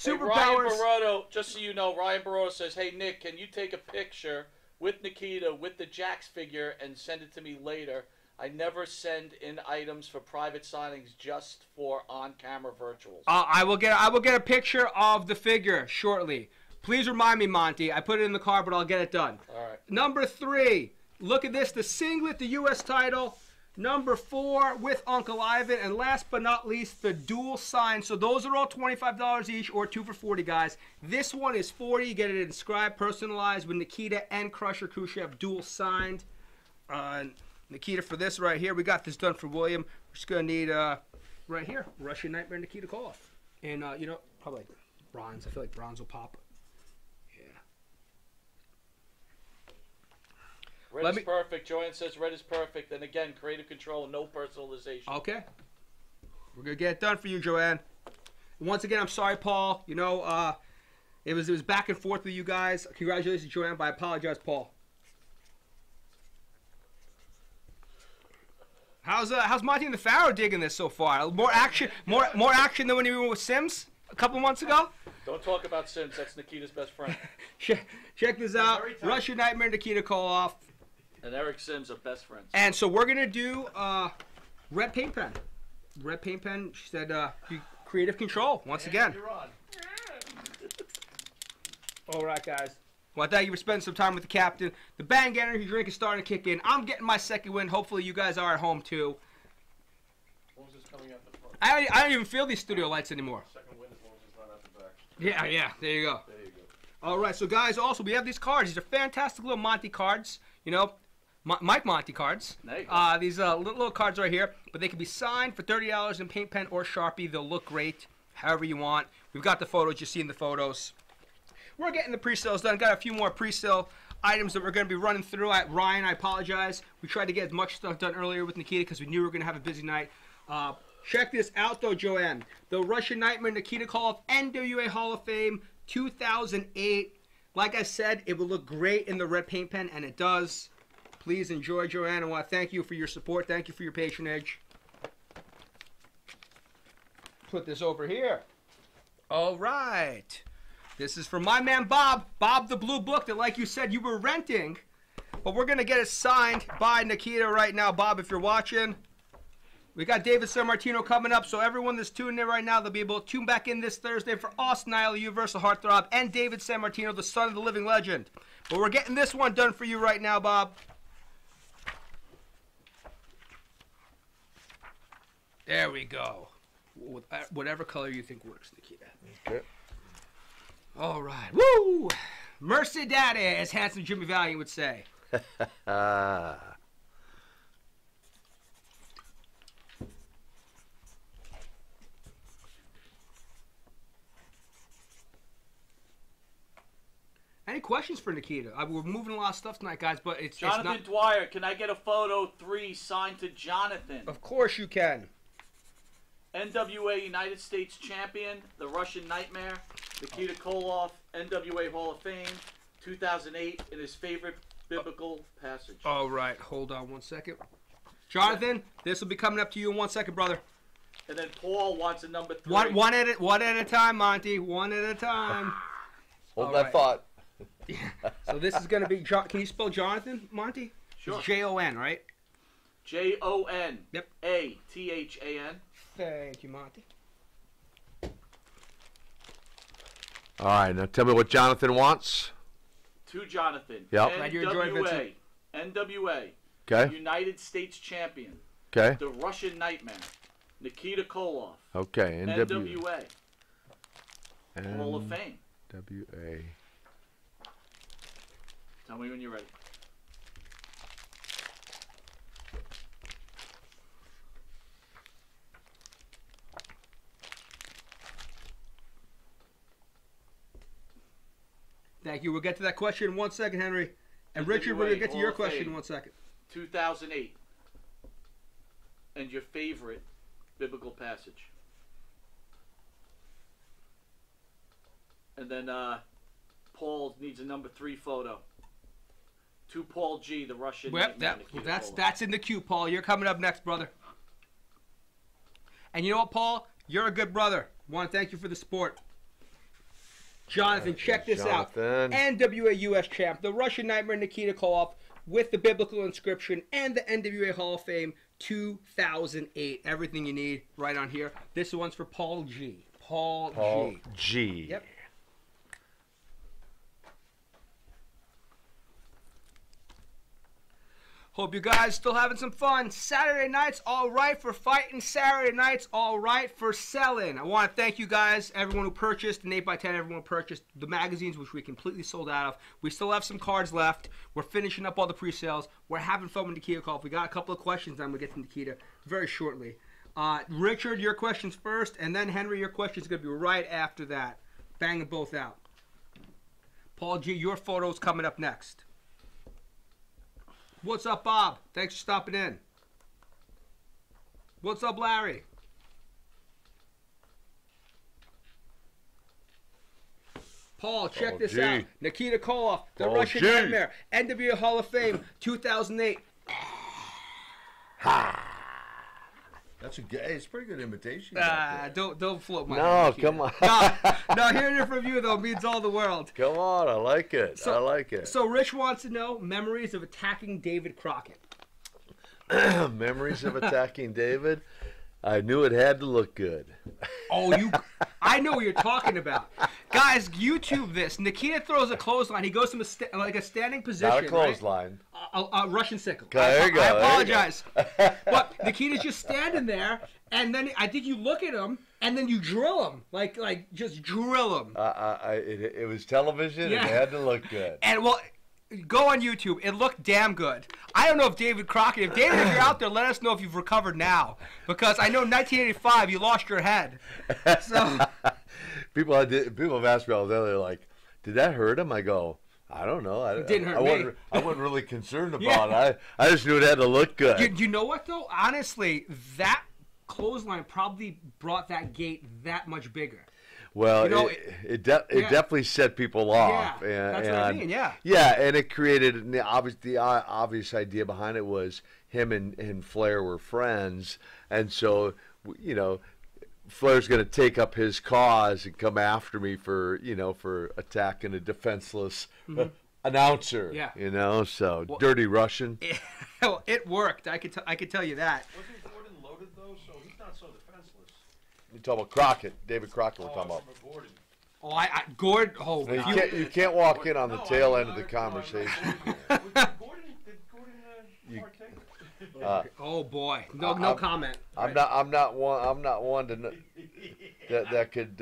Hey, Ryan Barotto, just so you know, Ryan Barotto says, hey, Nick, can you take a picture with Nikita with the Jax figure and send it to me later? I never send in items for private signings, just for on-camera virtuals. I will get a picture of the figure shortly. Please remind me, Monty. I put it in the car, but I'll get it done. All right. Number 3. Look at this. The singlet, the U.S. title. Number 4 with Uncle Ivan. And last but not least, the dual sign. So those are all $25 each, or 2 for $40, guys. This one is $40. You get it inscribed, personalized with Nikita and Crusher Khrushchev dual signed. Nikita for this right here. We got this done for William. We're just going to need, right here, Russian Nightmare Nikita Koloff. And, probably like bronze. I feel like bronze will pop. Yeah. Red is perfect. Joanne says red is perfect. And again, creative control, no personalization. Okay. We're going to get it done for you, Joanne. Once again, I'm sorry, Paul. It was back and forth with you guys. Congratulations, Joanne, but I apologize, Paul. How's Monty and the Pharaoh digging this so far? More action than when you were with Sims a couple months ago? Don't talk about Sims. That's Nikita's best friend. Check this out. Russian Nightmare Nikita Koloff. And Eric Sims are best friends. And so we're going to do red paint pen. Red paint pen. She said creative control once again. You're on. All right, guys. Well, thank you for spending some time with the captain. The Bang Energy drink is starting to kick in. I'm getting my second win. Hopefully, you guys are at home, too. As long as it's coming out the front. I don't even feel these studio lights anymore. Second win as long as it's not out the back. Yeah. There you go. There you go. All right, so, guys, also, we have these cards. These are fantastic little Monty cards. Mike Monty cards. These little cards right here. But they can be signed for $30 in paint pen or Sharpie. They'll look great however you want. We've got the photos. You've seen the photos. We're getting the pre-sales done. Got a few more pre-sale items that we're going to be running through. Ryan, I apologize. We tried to get as much stuff done earlier with Nikita because we knew we were going to have a busy night. Check this out, though, Joanne. The Russian Nightmare Nikita Koloff NWA Hall of Fame 2008. Like I said, it will look great in the red paint pen, and it does. Please enjoy, Joanne. I want to thank you for your support. Thank you for your patronage. Put this over here. All right. This is from my man Bob the Blue Book that, like you said, you were renting. But we're going to get it signed by Nikita right now. Bob, if you're watching, we got David San Martino coming up. So everyone that's tuning in right now, they'll be able to tune back in this Thursday for Austin Isle, Universal Heartthrob, and David San Martino, the son of the living legend. But we're getting this one done for you right now, Bob. There we go. Whatever color you think works, Nikita. Okay. All right. Woo! Mercy Daddy, as handsome Jimmy Valiant would say. Any questions for Nikita? We're moving a lot of stuff tonight, guys, but it's Jonathan not... Dwyer, can I get a photo 3 signed to Jonathan? Of course you can. NWA United States Champion, the Russian Nightmare, Nikita Koloff, NWA Hall of Fame, 2008, in his favorite biblical passage. All right, hold on one second. Jonathan, this will be coming up to you in 1 second, brother. And then Paul wants a number 3. One at a time, Monty. One at a time. Hold that thought. So this is going to be... Can you spell Jonathan, Monty? Sure. It's Jon, right? Jon. Yep. A-T-H-A-N. Thank you, Monty. All right, now tell me what Jonathan wants. To Jonathan. Yep. Glad you're enjoying, Vincent. NWA. Okay. United States Champion. Okay. The Russian Nightmare. Nikita Koloff. Okay, NWA. Hall of Fame. NWA. Tell me when you're ready. Thank you. We'll get to that question in 1 second, Henry. And Richard, we're going to get to your question in 1 second. 2008. And your favorite biblical passage. And then Paul needs a number 3 photo. To Paul G, the Russian. Well, that's in the queue, Paul. You're coming up next, brother. And you know what, Paul? You're a good brother. Want to thank you for the support. Jonathan, check this out. NWA US champ, the Russian Nightmare Nikita Koloff with the biblical inscription and the NWA Hall of Fame 2008. Everything you need right on here. This one's for Paul G. Paul G. Yep. Hope you guys still having some fun. Saturday nights, all right for fighting. Saturday nights, all right for selling. I want to thank you guys, everyone who purchased an 8x10, everyone who purchased the magazines, which we completely sold out of. We still have some cards left. We're finishing up all the pre-sales. We're having fun with Nikita Koloff. We got a couple of questions I'm going to get to Nikita very shortly. Richard, your questions first, and then Henry, your questions going to be right after that. Bang them both out. Paul G, your photo's coming up next. What's up, Bob? Thanks for stopping in. What's up, Larry? Paul, check this out. Nikita Koloff, the Russian Nightmare, NWA Hall of Fame, 2008. That's it's a pretty good imitation. Don't float my No, come on. no, hearing it from you, though, means all the world. Come on, I like it. I like it. So Rich wants to know memories of attacking David Crockett. Memories of attacking David? I knew it had to look good. I know what you're talking about. Guys, YouTube this. Nikita throws a clothesline. He goes from a standing position. Not a clothesline. Right? A Russian sickle. There you go. I apologize. But Nikita's just standing there, and then I think you look at him, and then you drill him. Like just drill him. It was television. Yeah. It had to look good. And, well, go on YouTube. It looked damn good. I don't know if David Crockett, if you're out there, let us know if you've recovered now. Because I know 1985, you lost your head. So people have asked me all day, they're like, did that hurt him? I go, I don't know. It didn't hurt me. I wasn't really concerned about it. I just knew it had to look good. You know what, though? Honestly, that clothesline probably brought that gate that much bigger. Well, it definitely set people off. Yeah, that's what I mean, yeah. Yeah, and it created, the obvious idea behind it was him and Flair were friends, and so, Flair's going to take up his cause and come after me for attacking a defenseless announcer. Yeah. So dirty Russian. It worked. I could tell you that. Wasn't Gordon loaded though? So he's not so defenseless. You're talking about Crockett, David Crockett. We're talking about. Gordon. Gordon. You can't walk in on the tail end of the conversation. Did Gordon partake? Oh boy, no comment. I'm not one to that could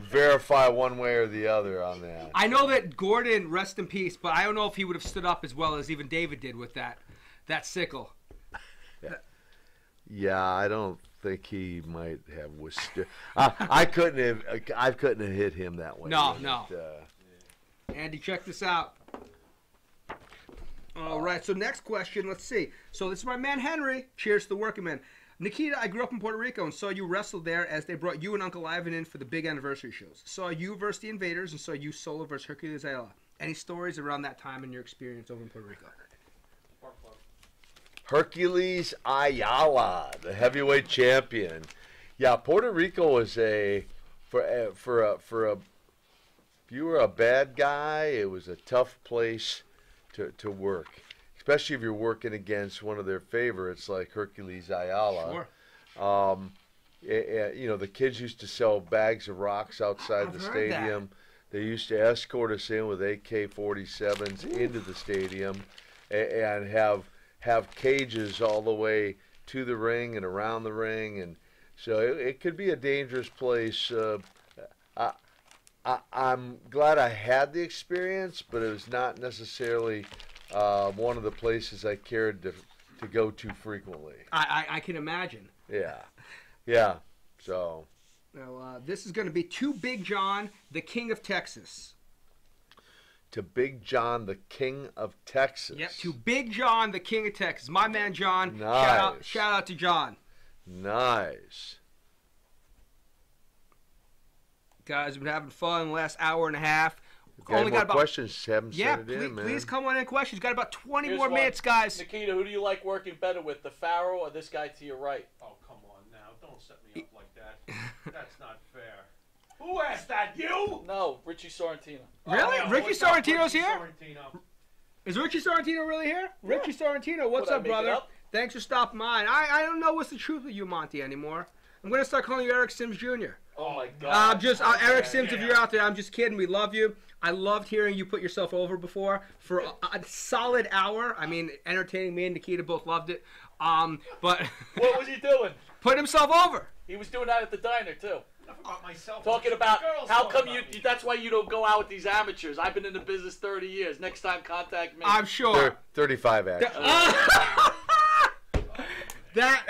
verify one way or the other on that. I know that Gordon, rest in peace, but I don't know if he would have stood up as well as even David did with that sickle. Yeah, I don't think he might have withstood. I couldn't have hit him that way. No. Andy, check this out. All right, so next question, let's see. So this is my man Henry. Cheers to the working man. Nikita, I grew up in Puerto Rico and saw you wrestle there as they brought you and Uncle Ivan in for the big anniversary shows. Saw you versus the Invaders and saw you solo versus Hercules Ayala. Any stories around that time and your experience over in Puerto Rico? Hercules Ayala, the heavyweight champion. Yeah, Puerto Rico was if you were a bad guy, it was a tough place to work, especially if you're working against one of their favorites like Hercules Ayala. Sure. The kids used to sell bags of rocks outside the stadium. They used to escort us in with AK-47s into the stadium and have cages all the way to the ring and around the ring, and So it could be a dangerous place. I'm glad I had the experience, but it was not necessarily one of the places I cared to go to frequently. I can imagine. Yeah, yeah. So. Now, this is going to be to Big John, the King of Texas. To Big John, the King of Texas. Yep, to Big John, the King of Texas. My man John. Nice. Shout out to John. Nice. Guys, we've been having fun the last hour and a half. Got more questions? Haven't sent it in, man. Please come on in questions. Got about 20 Here's more one. minutes, guys. Nikita, who do you like working better with, the Pharaoh or this guy to your right? Oh, come on now. Don't set me up like that. That's not fair. Who asked that? You? No, Richie Sorrentino. Really? Oh, Ricky what's up, Sorrentino's Ricky here? Sorrentino? Is Richie Sorrentino really here? Yeah. Richie Sorrentino, what's What, I up, make it brother? up? Thanks for stopping by. I don't know what's the truth with you, Monty, anymore. I'm going to start calling you Eric Sims Jr. Oh my God. I'm just Eric Sims. If you're out there, I'm just kidding. We love you. I loved hearing you put yourself over before for a solid hour. I mean, entertaining. Me and Nikita both loved it. But What was he doing? put himself over. He was doing that at the diner too. Enough about myself. Talking about Girls how talk come about you. me. That's why you don't go out with these amateurs. I've been in the business 30 years. Next time, contact me. I'm sure. 35 actually. That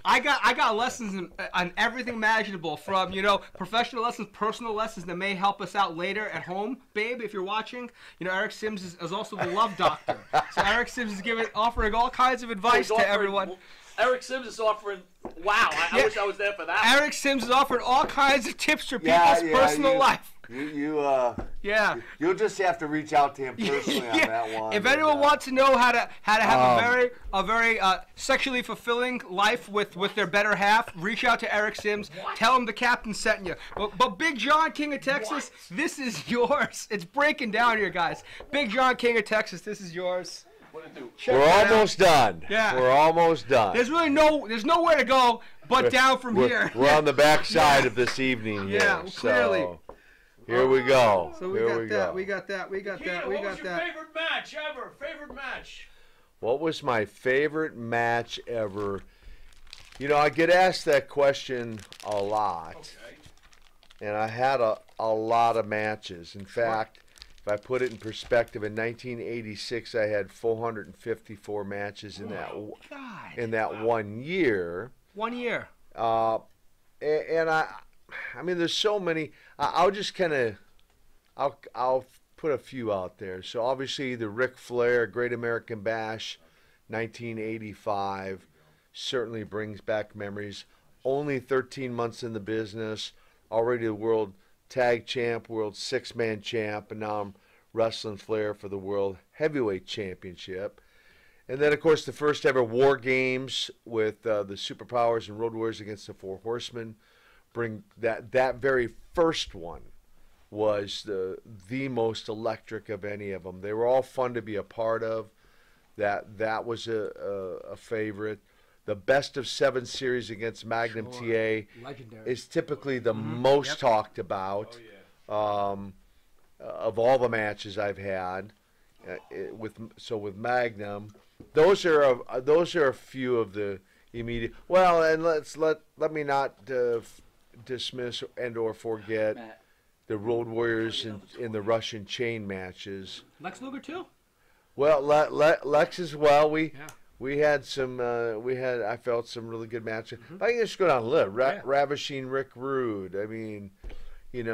I got lessons on everything imaginable, from professional lessons, personal lessons that may help us out later at home, babe. If you're watching, Eric Sims is also the love doctor. So Eric Sims is offering all kinds of advice to everyone. Eric Sims is offering. Wow, I wish I was there for that. Eric Sims is offering all kinds of tips for people's personal life. You'll just have to reach out to him personally on that one. If anyone wants to know how to have a very sexually fulfilling life with their better half, reach out to Eric Sims. Tell him the captain sent you. But Big John, King of Texas, this is yours. It's breaking down here, guys. Big John, King of Texas, this is yours. We're almost done. Yeah. We're almost done. There's nowhere to go but down from here. We're on the back side of this evening here. Yeah, clearly. So, here we go. So we got that. We got that. Nikita, what was your favorite match ever? Favorite match? What was my favorite match ever? I get asked that question a lot. Okay. And I had a lot of matches. In fact, if I put it in perspective, in 1986 I had 454 matches in that 1 year. 1 year. And I mean, there's so many. I'll just kind of, I'll put a few out there. So obviously the Ric Flair Great American Bash, 1985, certainly brings back memories. Only 13 months in the business, already the world tag champ, world six-man champ, and now I'm wrestling Flair for the world heavyweight championship. And then, of course, the first ever War Games with the Superpowers and Road Warriors against the Four Horsemen. Bring that very first one was the most electric of any of them. They were all fun to be a part of. That was a favorite. The best of 7 series against Magnum TA Legendary. is typically the most talked about of all the matches I've had. With Magnum, those are a few of the immediate. Well, and let me not dismiss and or forget the Road Warriors in the Russian chain matches. Lex Luger too. Well, Lex as well. We had some. I felt some really good matches. I can just go down the list. Ravishing Rick Rude. I mean,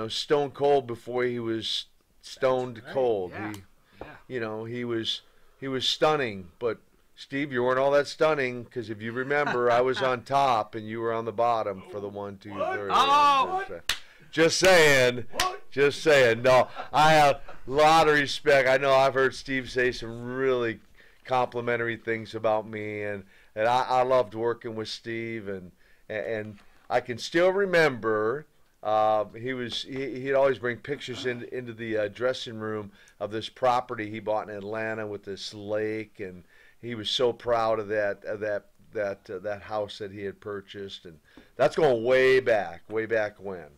Stone Cold before he was stoned cold. Yeah. He was stunning. But Steve, you weren't all that stunning, because if you remember, I was on top and you were on the bottom for the 1, 2, 3. Oh! Just saying. Just saying. No, I have a lot of respect. I know I've heard Steve say some really complimentary things about me, and I loved working with Steve, and I can still remember he'd always bring pictures into the dressing room of this property he bought in Atlanta with this lake, and he was so proud of that house that he had purchased, and that's going way back when.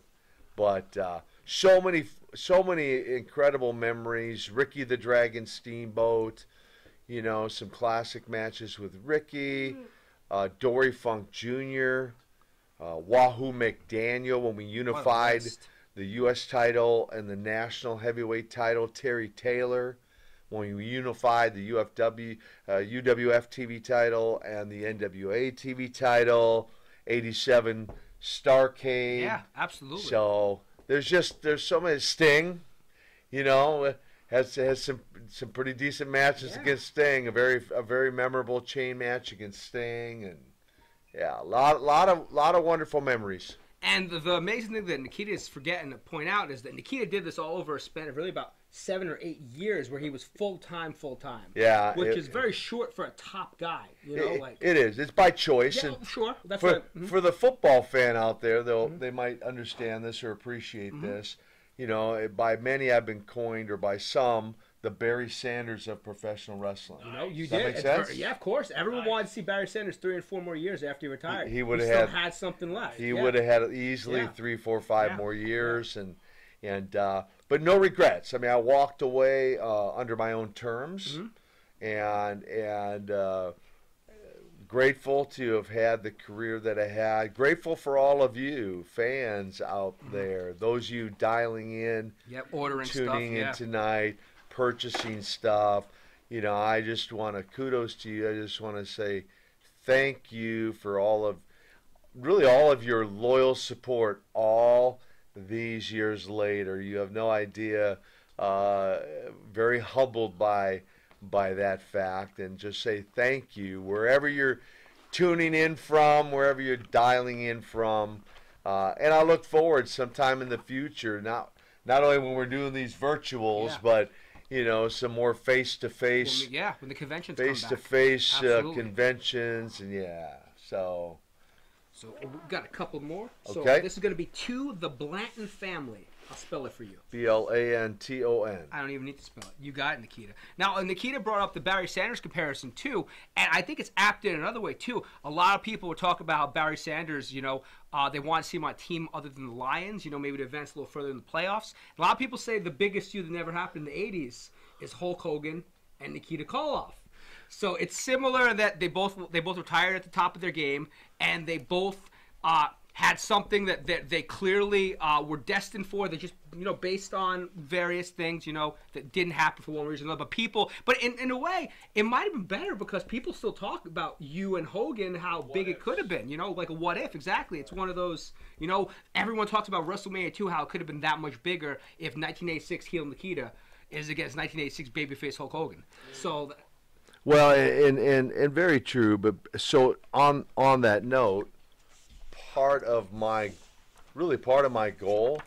But so many incredible memories. Ricky the Dragon Steamboat, some classic matches with Ricky. Dory Funk Jr., Wahoo McDaniel when we unified the U.S. title and the national heavyweight title, Terry Taylor when we unified the UWF TV title and the NWA TV title, 87 Starrcade. Yeah, absolutely. So there's so many. Sting, has some pretty decent matches against Sting. A very memorable chain match against Sting, and yeah, a lot of wonderful memories. And the amazing thing that Nikita is forgetting to point out is that Nikita did this all over a span of really about 7 or 8 years, where he was full time. Yeah, which is very short for a top guy. It is. It's by choice. Yeah, and sure. That's for the football fan out there, they might understand this or appreciate this. By many I've been coined, or by some, the Barry Sanders of professional wrestling. You Does that did. make sense? Yeah, of course. Everyone wanted to see Barry Sanders 3 and 4 more years after he retired. He would have have had something left. He would have had easily 3, 4, 5 more years, but no regrets. I mean, I walked away under my own terms, and grateful to have had the career that I had. Grateful for all of you fans out there, those of you dialing in, ordering tuning stuff, in tonight, purchasing stuff. I just want to kudos to you. I just want to say thank you for all of your loyal support all these years later. You have no idea. Very humbled by that fact, and just say thank you wherever you're tuning in from, wherever you're dialing in from, and I look forward sometime in the future, not only when we're doing these virtuals, but some more face-to-face, when the conventions face-to-face conventions, and so we've got a couple more. So okay. This is going to be To the Blanton Family. I'll spell it for you. Blanton. I don't even need to spell it. You got it, Nikita. Now, Nikita brought up the Barry Sanders comparison, too, and I think it's apt in another way, too. A lot of people would talk about how Barry Sanders, they want to see him on a team other than the Lions, maybe to advance a little further in the playoffs. A lot of people say the biggest feud that never happened in the 80s is Hulk Hogan and Nikita Koloff. So it's similar in that they both retired at the top of their game, and they both had something that they clearly were destined for. They just, based on various things, that didn't happen for one reason or another. But in a way, it might have been better because people still talk about you and Hogan, how big it could have been, like a what if. Exactly. It's one of those, everyone talks about WrestleMania 2, how it could have been that much bigger if 1986 heel Nikita is against 1986 babyface Hulk Hogan. So... Well, and very true, but so on that note, part of my goal.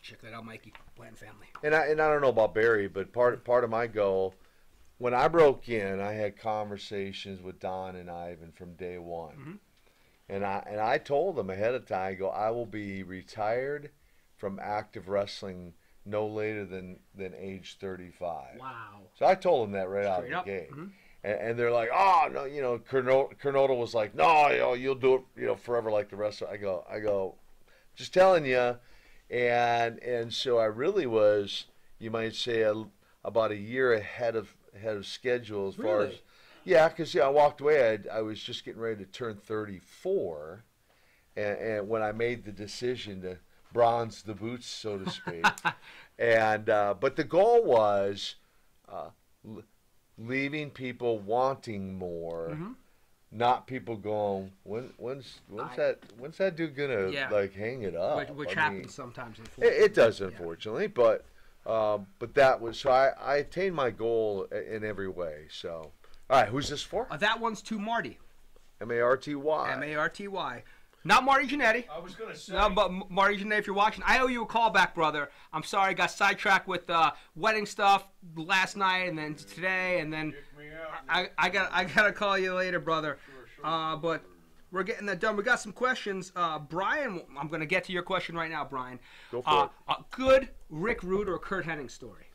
Check that out, Mikey. Blanton Family. And I don't know about Barry, but part of my goal, when I broke in, I had conversations with Don and Ivan from day one, and I told them ahead of time, I will be retired from active wrestling no later than age 35. Wow. So I told them that right out of the gate. And they're like, oh no, Colonel was like, no, you'll do it, forever like the rest of. I go, just telling you, and so I really was, you might say, about a year ahead of schedule as far as, because I walked away. I was just getting ready to turn 34, and when I made the decision to bronze the boots, so to speak, and but the goal was. Leaving people wanting more, not people going, when's that dude gonna hang it up? Which happens sometimes. It does, unfortunately, but that was so I attained my goal in every way. So, all right, who's this for? That one's to Marty. Marty. Marty. Not Marty Jannetty. I was going to say. No, but Marty Jannetty, if you're watching, I owe you a call back, brother. I'm sorry, I got sidetracked with wedding stuff last night and then today, and then I gotta call you later, brother. Sure. But we're getting that done. We got some questions. Brian, I'm going to get to your question right now, Brian. Go for it. A good Rick Rude or Kurt Hennig story?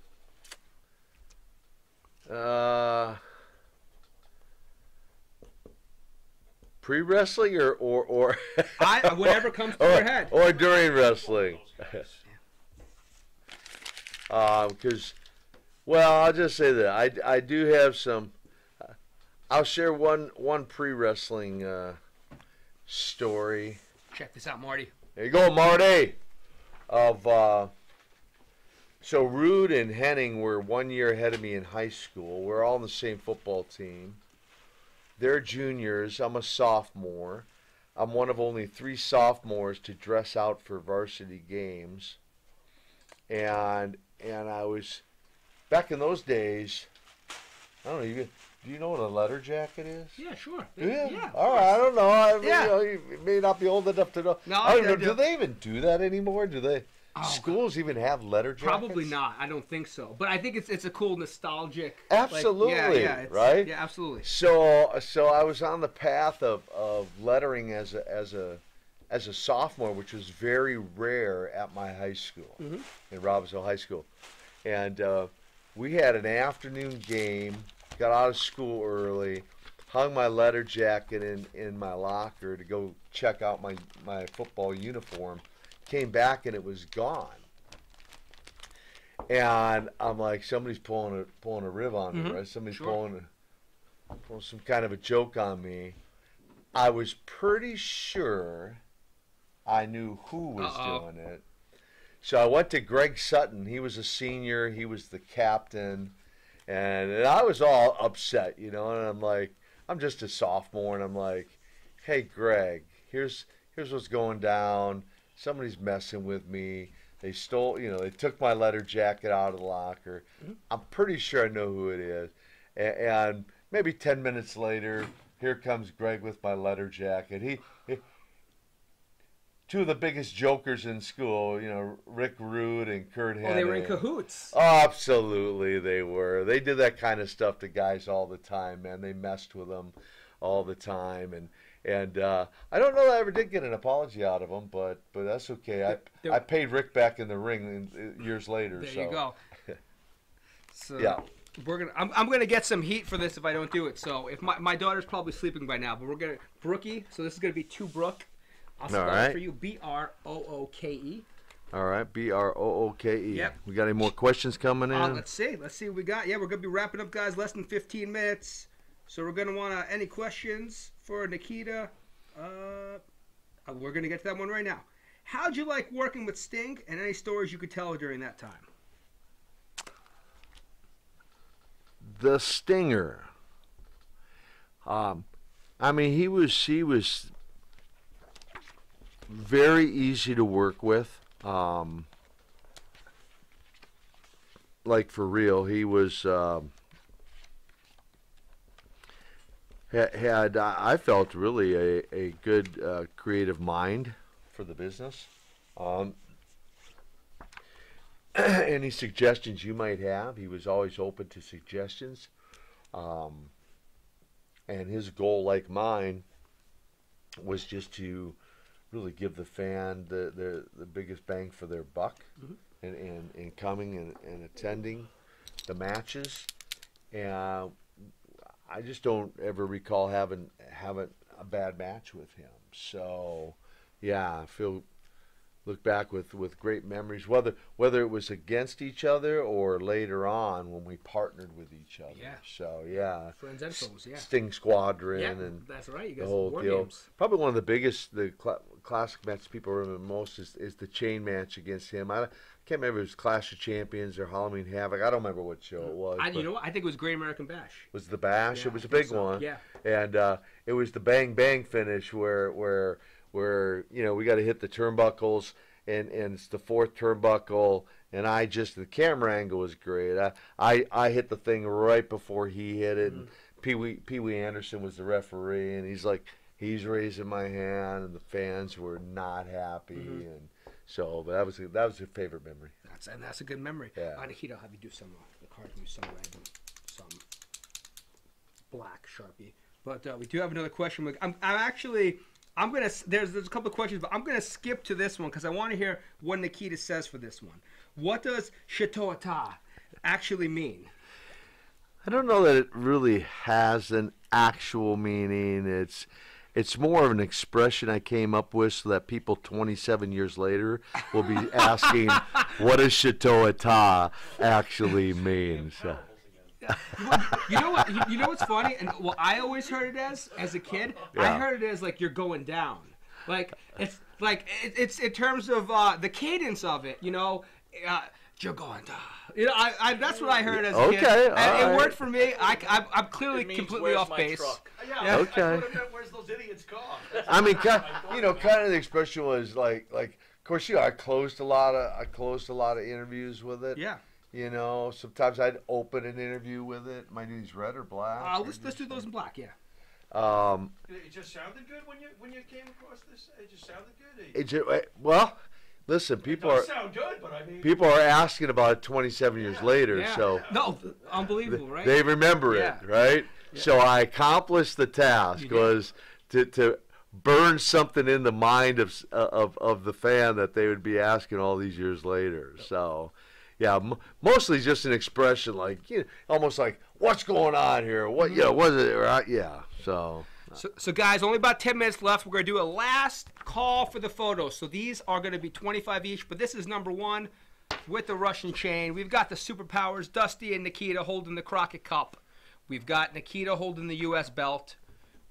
Pre-wrestling or whatever comes to your head. Or during wrestling. Because, I'll just say that I do have some. I'll share one pre-wrestling story. Check this out, Marty. There you go, Marty. So Rude and Henning were 1 year ahead of me in high school. We're all on the same football team. They're juniors. I'm a sophomore. I'm one of only 3 sophomores to dress out for varsity games. And I was, back in those days, I don't know, do you know what a letter jacket is? Yeah, sure. Yeah. All right. I don't know. You may not be old enough to know. No, I don't know. Do they even do that anymore? Do they? Schools even have letter jackets? Probably not. I don't think so. But I think it's a cool nostalgic. Absolutely. Right? Yeah, absolutely. So I was on the path of lettering as a sophomore, which was very rare at my high school, in Robbinsville High School. And we had an afternoon game, got out of school early, hung my letter jacket in my locker to go check out my football uniform. Came back and it was gone. And I'm like, somebody's pulling a rib on me, right? Somebody's pulling some kind of a joke on me. I was pretty sure I knew who was doing it. So I went to Greg Sutton. He was a senior. He was the captain. And I was all upset, and I'm like, I'm just a sophomore. And I'm like, hey, Greg, here's what's going down. Somebody's messing with me. They stole, they took my letter jacket out of the locker. I'm pretty sure I know who it is. And maybe 10 minutes later, here comes Greg with my letter jacket. He two of the biggest jokers in school, Rick Rude and Kurt Hennig. Oh, they were in cahoots. Oh, absolutely they were. They did that kind of stuff to guys all the time, man. They messed with them all the time. And I don't know that I ever did get an apology out of him, but that's okay. I paid Rick back in the ring years later. There you go. So yeah. I'm gonna get some heat for this if I don't do it. So if my daughter's probably sleeping by now, but we're gonna Brookie. So this is gonna be to Brooke. I'll spell it for you. Brooke. All right, Brooke. Yep. We got any more questions coming in? Let's see what we got. Yeah, we're gonna be wrapping up, guys. Less than 15 minutes. So we're gonna want any questions for Nikita. We're gonna get to that one right now. How'd you like working with Sting, and any stories you could tell during that time? The Stinger. He was very easy to work with. Like for real, he was. Had I felt really a good creative mind for the business. Any suggestions you might have, he was always open to suggestions. And his goal, like mine, was just to really give the fan the biggest bang for their buck in coming and attending the matches. And I just don't ever recall having a bad match with him. So, yeah, look back with great memories, whether it was against each other or later on when we partnered with each other. Yeah. So, yeah. Friends and foes, yeah. Sting Squadron and that's right. You guys the whole war deal. games. Probably one of the biggest, classic matches people remember most is the chain match against him. I can't remember if it was Clash of Champions or Halloween Havoc. I don't remember what show it was. You know what? I think it was Great American Bash. Was the Bash? Yeah, it was a big one. Yeah. And it was the bang bang finish where we got to hit the turnbuckles and it's the fourth turnbuckle and the camera angle was great. I hit the thing right before he hit it. And Pee Wee Anderson was the referee and he's raising my hand and the fans were not happy and so but that was a favorite memory. That's a good memory. Yeah. Nikita, I'll have you do some the cards, use some red and some black Sharpie. But we do have another question. There's a couple of questions, but I'm gonna skip to this one because I want to hear what Nikita says for this one. What does Shitoata actually mean? I don't know that it really has an actual meaning. It's more of an expression I came up with so that people 27 years later will be asking, what does Shitoata actually mean? So. You know what? You know what's funny? And what I always heard it as a kid, I Yeah. heard it as like you're going down. Like it's in terms of the cadence of it. You know, you're going down. You know, I that's what I heard as a kid. Okay, And all it right. worked for me. I'm clearly It means, completely "Where's off my base. truck?" Yeah, Okay. I thought it meant, where's those idiots' car? I mean, kind of the expression was like, of course, I closed a lot of interviews with it. Yeah. You know, sometimes I'd open an interview with it. Might do these red or black. Let's do those in black. Yeah. It just sounded good when you came across this. It just sounded good. Well, listen, It people does are sound good, but I mean, people are asking about it 27 years later, Yeah. so No, unbelievable, right? they remember Yeah. it, right? So I accomplished the task, You did. was to burn something in the mind of the fan that they would be asking all these years later. So, yeah, mostly just an expression like, almost like, what's going on here? What, was it right? Yeah. So guys, only about 10 minutes left. We're going to do a last call for the photos. So these are going to be 25 each, but this is number one with the Russian chain. We've got the superpowers, Dusty and Nikita holding the Crockett Cup. We've got Nikita holding the U.S. belt.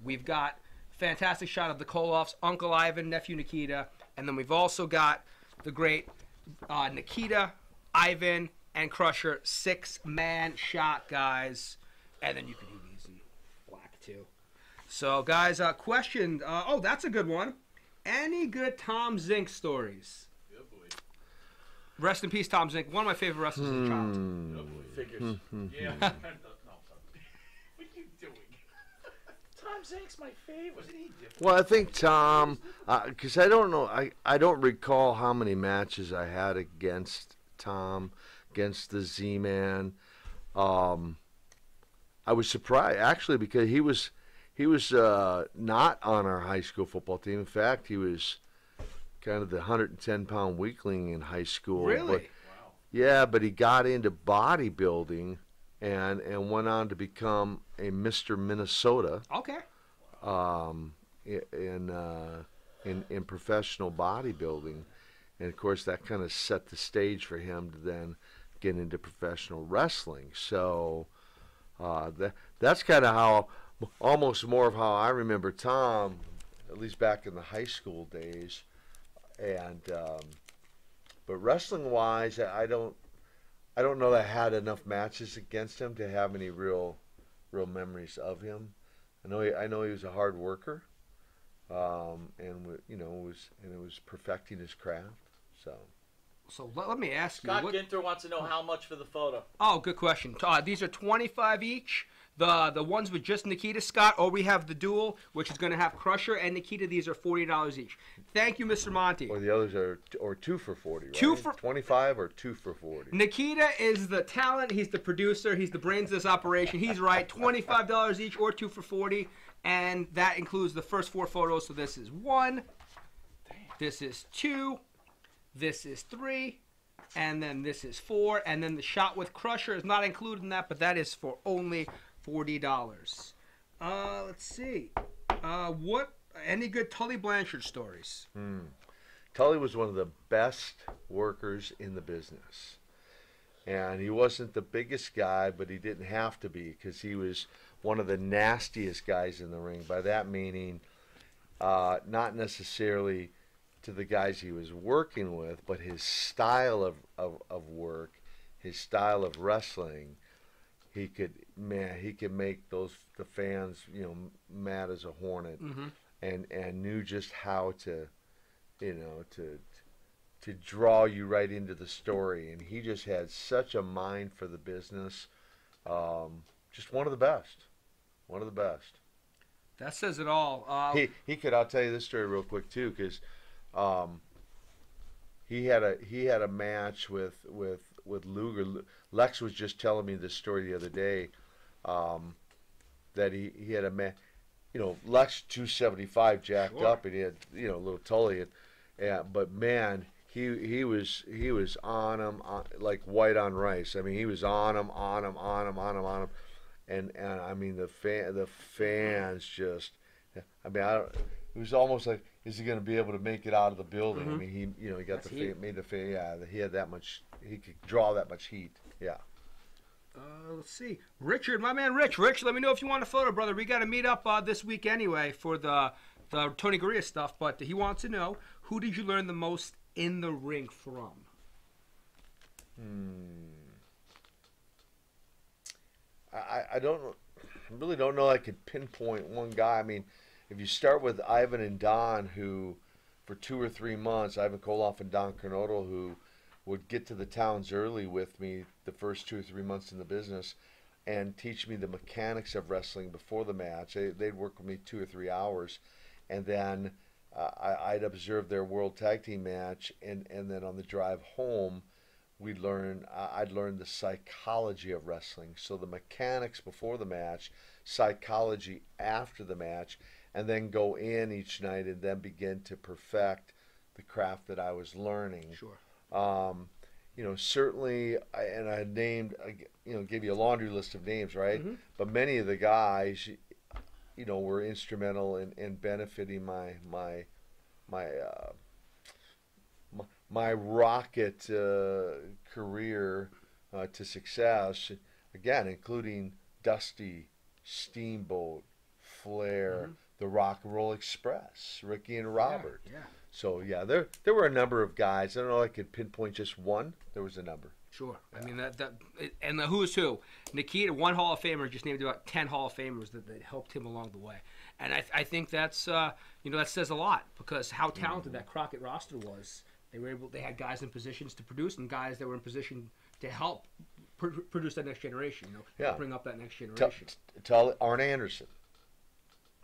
We've got fantastic shot of the Koloffs, Uncle Ivan, nephew Nikita. And then we've also got the great Nikita, Ivan, and Crusher, 6-man shot, guys. And then you can do these in black, too. So, guys, question. That's a good one. Any good Tom Zink stories? Good boy. Rest in peace, Tom Zink. One of my favorite wrestlers as a child. Good boy. Figures. yeah. No, what are you doing? Tom Zink's my favorite. Wasn't he different? well, I think Tom, because I don't know, I don't recall how many matches I had against Tom, against the Z-Man. I was surprised actually because he was not on our high school football team. In fact, he was kind of the 110-pound weakling in high school. Really? But, yeah, but he got into bodybuilding and went on to become a Mr. Minnesota Okay. in professional bodybuilding. And, of course, that kind of set the stage for him to then get into professional wrestling. So that's kind of how, almost more of how I remember Tom, at least back in the high school days. And but wrestling-wise, I don't know that I had enough matches against him to have any real memories of him. I know he was a hard worker, and it was perfecting his craft. So let me ask you. Scott Ginter wants to know how much for the photo. Oh, good question. These are 25 each. The ones with just Nikita, Scott, or we have the dual, which is going to have Crusher and Nikita. These are $40 each. Thank you, Mr. Monty. or the others are 2 for 40, right? 2 for 25 or 2 for 40. Nikita is the talent. He's the producer. He's the brains of this operation. He's right. $25 each or 2 for 40, and that includes the first 4 photos. So this is 1. This is 2. This is 3. And then this is 4. And then the shot with Crusher is not included in that, but that is for only $40. Let's see. Any good Tully Blanchard stories? Tully was one of the best workers in the business. And he wasn't the biggest guy, but he didn't have to be because he was one of the nastiest guys in the ring. By that meaning, not necessarily to the guys he was working with, but his style of work, his style of wrestling, he could make the fans, mad as a hornet, and knew just how to draw you right into the story. And he just had such a mind for the business. Just one of the best. One of the best. That says it all. He could. I'll tell you this story real quick too, because he had a match with Luger. Lex was just telling me this story the other day, that he had a match. Lex 275 jacked up, and he had little Tully, but man, he was on him like white on rice. I mean, he was on him, and I mean the fans just. I mean, it was almost like, is he going to be able to make it out of the building? I mean, he got made the fan. Yeah, he had that much. He could draw that much heat. Yeah. Let's see. Richard, my man Rich. Rich, let me know if you want a photo, brother. We got to meet up this week anyway for the Tony Gurria stuff, but he wants to know, who did you learn the most in the ring from? I don't know. I really don't know I could pinpoint one guy. I mean, if you start with Ivan and Don, who for 2 or 3 months, Ivan Koloff and Don Kernodle, who would get to the towns early with me the first 2 or 3 months in the business and teach me the mechanics of wrestling before the match. They'd work with me 2 or 3 hours, and then I'd observe their World Tag Team match, and then on the drive home, I'd learn the psychology of wrestling. So the mechanics before the match, psychology after the match, and then go in each night and then begin to perfect the craft that I was learning. Sure. Certainly, I named, gave you a laundry list of names, right? Mm-hmm. But many of the guys, were instrumental in benefiting my rocket career to success. Again, including Dusty, Steamboat, Flair, the Rock and Roll Express, Ricky and Robert. Yeah. So yeah, there were a number of guys. I don't know if I could pinpoint just one. There was a number. Sure. Yeah. I mean, and the who's who. Nikita, one Hall of Famer, just named about 10 Hall of Famers that helped him along the way. And I think that's, that says a lot, because how talented that Crockett roster was. They had guys in positions to produce and guys that were in position to help produce that next generation, bring up that next generation. Arn Anderson,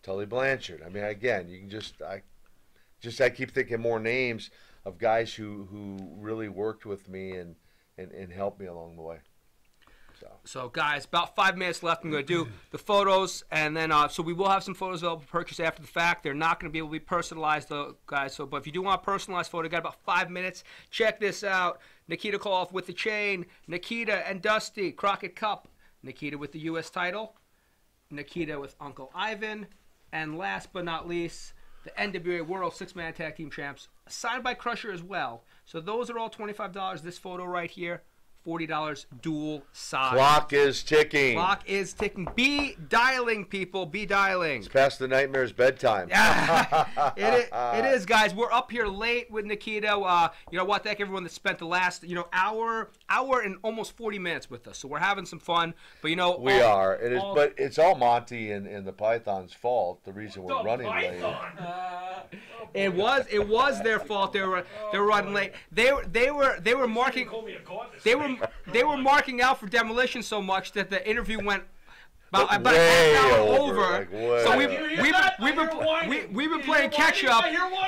Tully Blanchard. I mean, again, you can I keep thinking more names of guys who really worked with me and helped me along the way. So guys, about 5 minutes left. I'm going to do the photos, and then so we will have some photos available for purchase after the fact. They're not going to be able to be personalized, though, guys. But if you do want a personalized photo, you got about 5 minutes. Check this out: Nikita Koloff with the chain, Nikita and Dusty Crockett Cup, Nikita with the U.S. title, Nikita with Uncle Ivan, and last but not least, the NWA World Six-Man Tag Team Champs, signed by Crusher as well. So those are all $25. This photo right here, $40 dual size. Clock is ticking. Clock is ticking. Be dialing, people. Be dialing. It's past the nightmare's bedtime. It is, guys. We're up here late with Nikita. Thank everyone that spent the last, hour and almost 40 minutes with us. So we're having some fun. But we are. It is, but it's all Monty and the Python's fault. The reason we're running late. It was their fault. They were running late. They were marking. They were marking out for demolition so much that the interview went about a half hour over. So we've been playing catch up.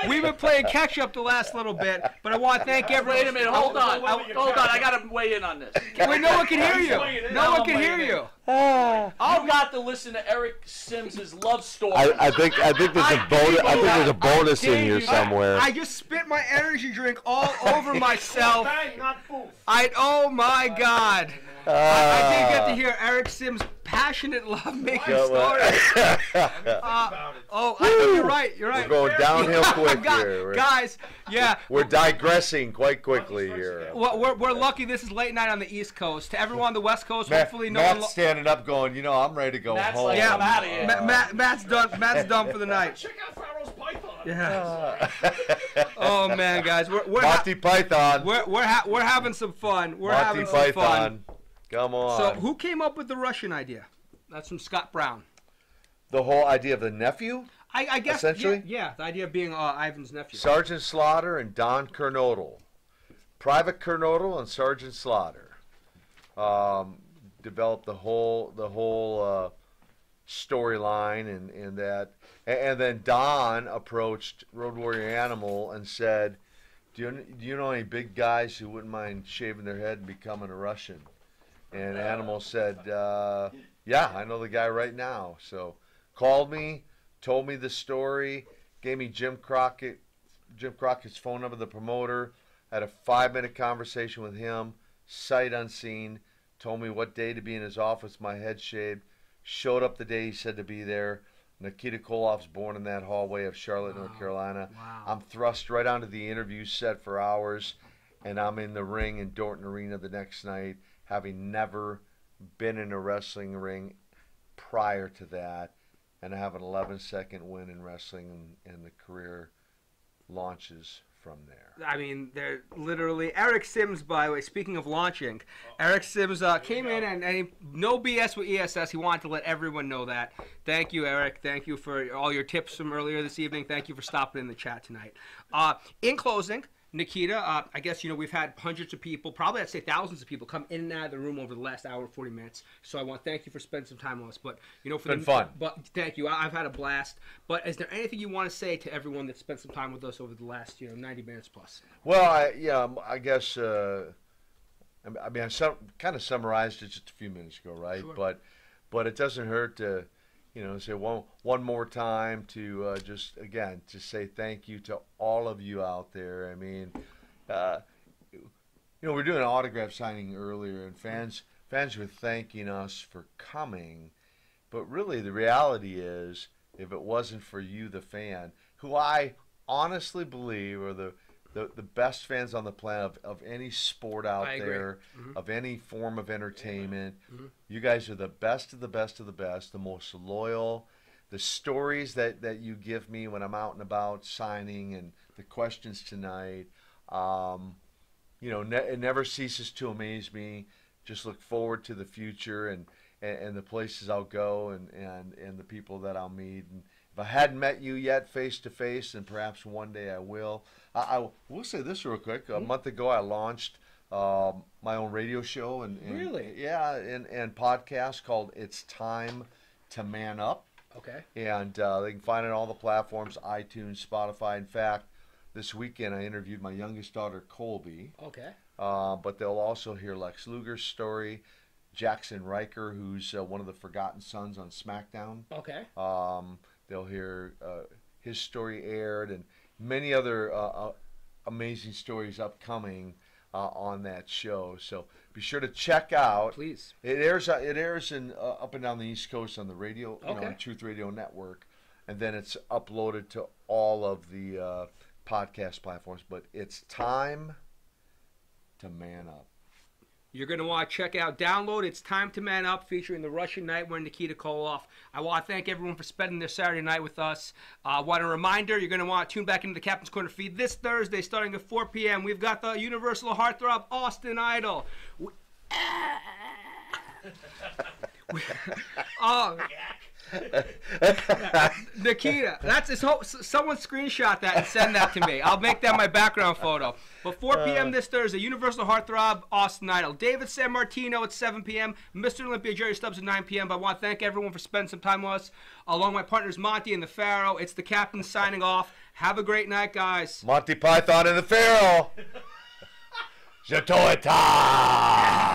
We've been playing catch up the last little bit. But I want to thank everyone. Wait a minute, hold on. I gotta weigh in on this. Wait, no one can hear you. No one can hear you. I've got to listen to Eric Sims's love story. I think there's a bonus. I think there's a bonus in here somewhere. I just spit my energy drink all over myself. Oh my God. I didn't get to hear Eric Sims' passionate love-making story. You're right. We're going downhill quick here. Guys, yeah. We're digressing quite quickly here. Well, we're lucky this is late night on the East Coast. To everyone on the West Coast, hopefully Matt's standing up going, I'm ready to go home. Like, I'm out of here. Matt's done. Matt's done for the night. Check out Pharaoh's Python. Yeah. Oh man, guys, we're Monty Python. We're having some fun. We're Monty having Python. some fun. Come on. So who came up with the Russian idea? That's from Scott Brown. The whole idea of the nephew? I guess. Essentially? Yeah, the idea of being Ivan's nephew. Sergeant Slaughter and Don Kernodle. Private Kernodle and Sergeant Slaughter developed the whole storyline and that. And then Don approached Road Warrior Animal and said, do you know any big guys who wouldn't mind shaving their head and becoming a Russian? And Animal said, yeah, I know the guy right now. So called me, told me the story, gave me Jim Crockett's phone number, the promoter, had a 5-minute conversation with him, sight unseen, told me what day to be in his office, my head shaved, showed up the day he said to be there. Nikita Koloff's born in that hallway of Charlotte, North Carolina. Wow. I'm thrust right onto the interview set for hours, and I'm in the ring in Dorton Arena the next night, having never been in a wrestling ring prior to that, and I have an 11-second win in wrestling, and the career launches from there. I mean, they're literally Eric Sims. By the way, speaking of launching, Eric Sims came in and no BS with ESS. He wanted to let everyone know that. Thank you, Eric. Thank you for all your tips from earlier this evening. Thank you for stopping in the chat tonight. In closing, Nikita, I guess, we've had hundreds of people, probably I'd say thousands of people come in and out of the room over the last hour and 40 minutes. So I want to thank you for spending some time with us. But, for been fun. But thank you. I've had a blast. But is there anything you want to say to everyone that spent some time with us over the last, 90 minutes plus? Well, I guess, I kind of summarized it just a few minutes ago, right? Sure. But it doesn't hurt to, say one more time to just say thank you to all of you out there. I mean, we're doing an autograph signing earlier, and fans were thanking us for coming, but really the reality is, if it wasn't for you, the fan, who I honestly believe are the best fans on the planet of any sport out there, of any form of entertainment. You guys are the best of the best of the best, the most loyal. The stories that you give me when I'm out and about signing, and the questions tonight, it never ceases to amaze me. Just look forward to the future and the places I'll go and the people that I'll meet. And if I hadn't met you yet face to face, and perhaps one day I will. I will say this real quick. A month ago, I launched my own radio show and Really? Yeah, and podcast called "It's Time to Man Up." Okay. And they can find it on all the platforms: iTunes, Spotify. In fact, this weekend I interviewed my youngest daughter, Colby. Okay. But they'll also hear Lex Luger's story, Jackson Riker, who's one of the Forgotten Sons on SmackDown. Okay. They'll hear his story aired, and many other amazing stories upcoming on that show. So be sure to check out. Please. It airs in up and down the East Coast on the radio, on Truth Radio Network, and then it's uploaded to all of the podcast platforms. But it's time to man up. You're going to want to check out, download It's Time to Man Up, featuring the Russian Nightmare, Nikita Koloff. I want to thank everyone for spending their Saturday night with us. Want a reminder, you're going to want to tune back into the Captain's Corner feed this Thursday starting at 4 p.m. We've got the Universal Heartthrob Austin Idol. Nikita, that's his whole, someone screenshot that and send that to me. I'll make that my background photo. But 4 p.m. this Thursday, Universal Heartthrob, Austin Idol. David San Martino at 7 p.m. Mr. Olympia, Jerry Stubbs at 9 p.m. But I want to thank everyone for spending some time with us. Along with my partners, Monty and the Pharaoh. It's the Captain signing off. Have a great night, guys. Monty Python and the Pharaoh. Jatoita.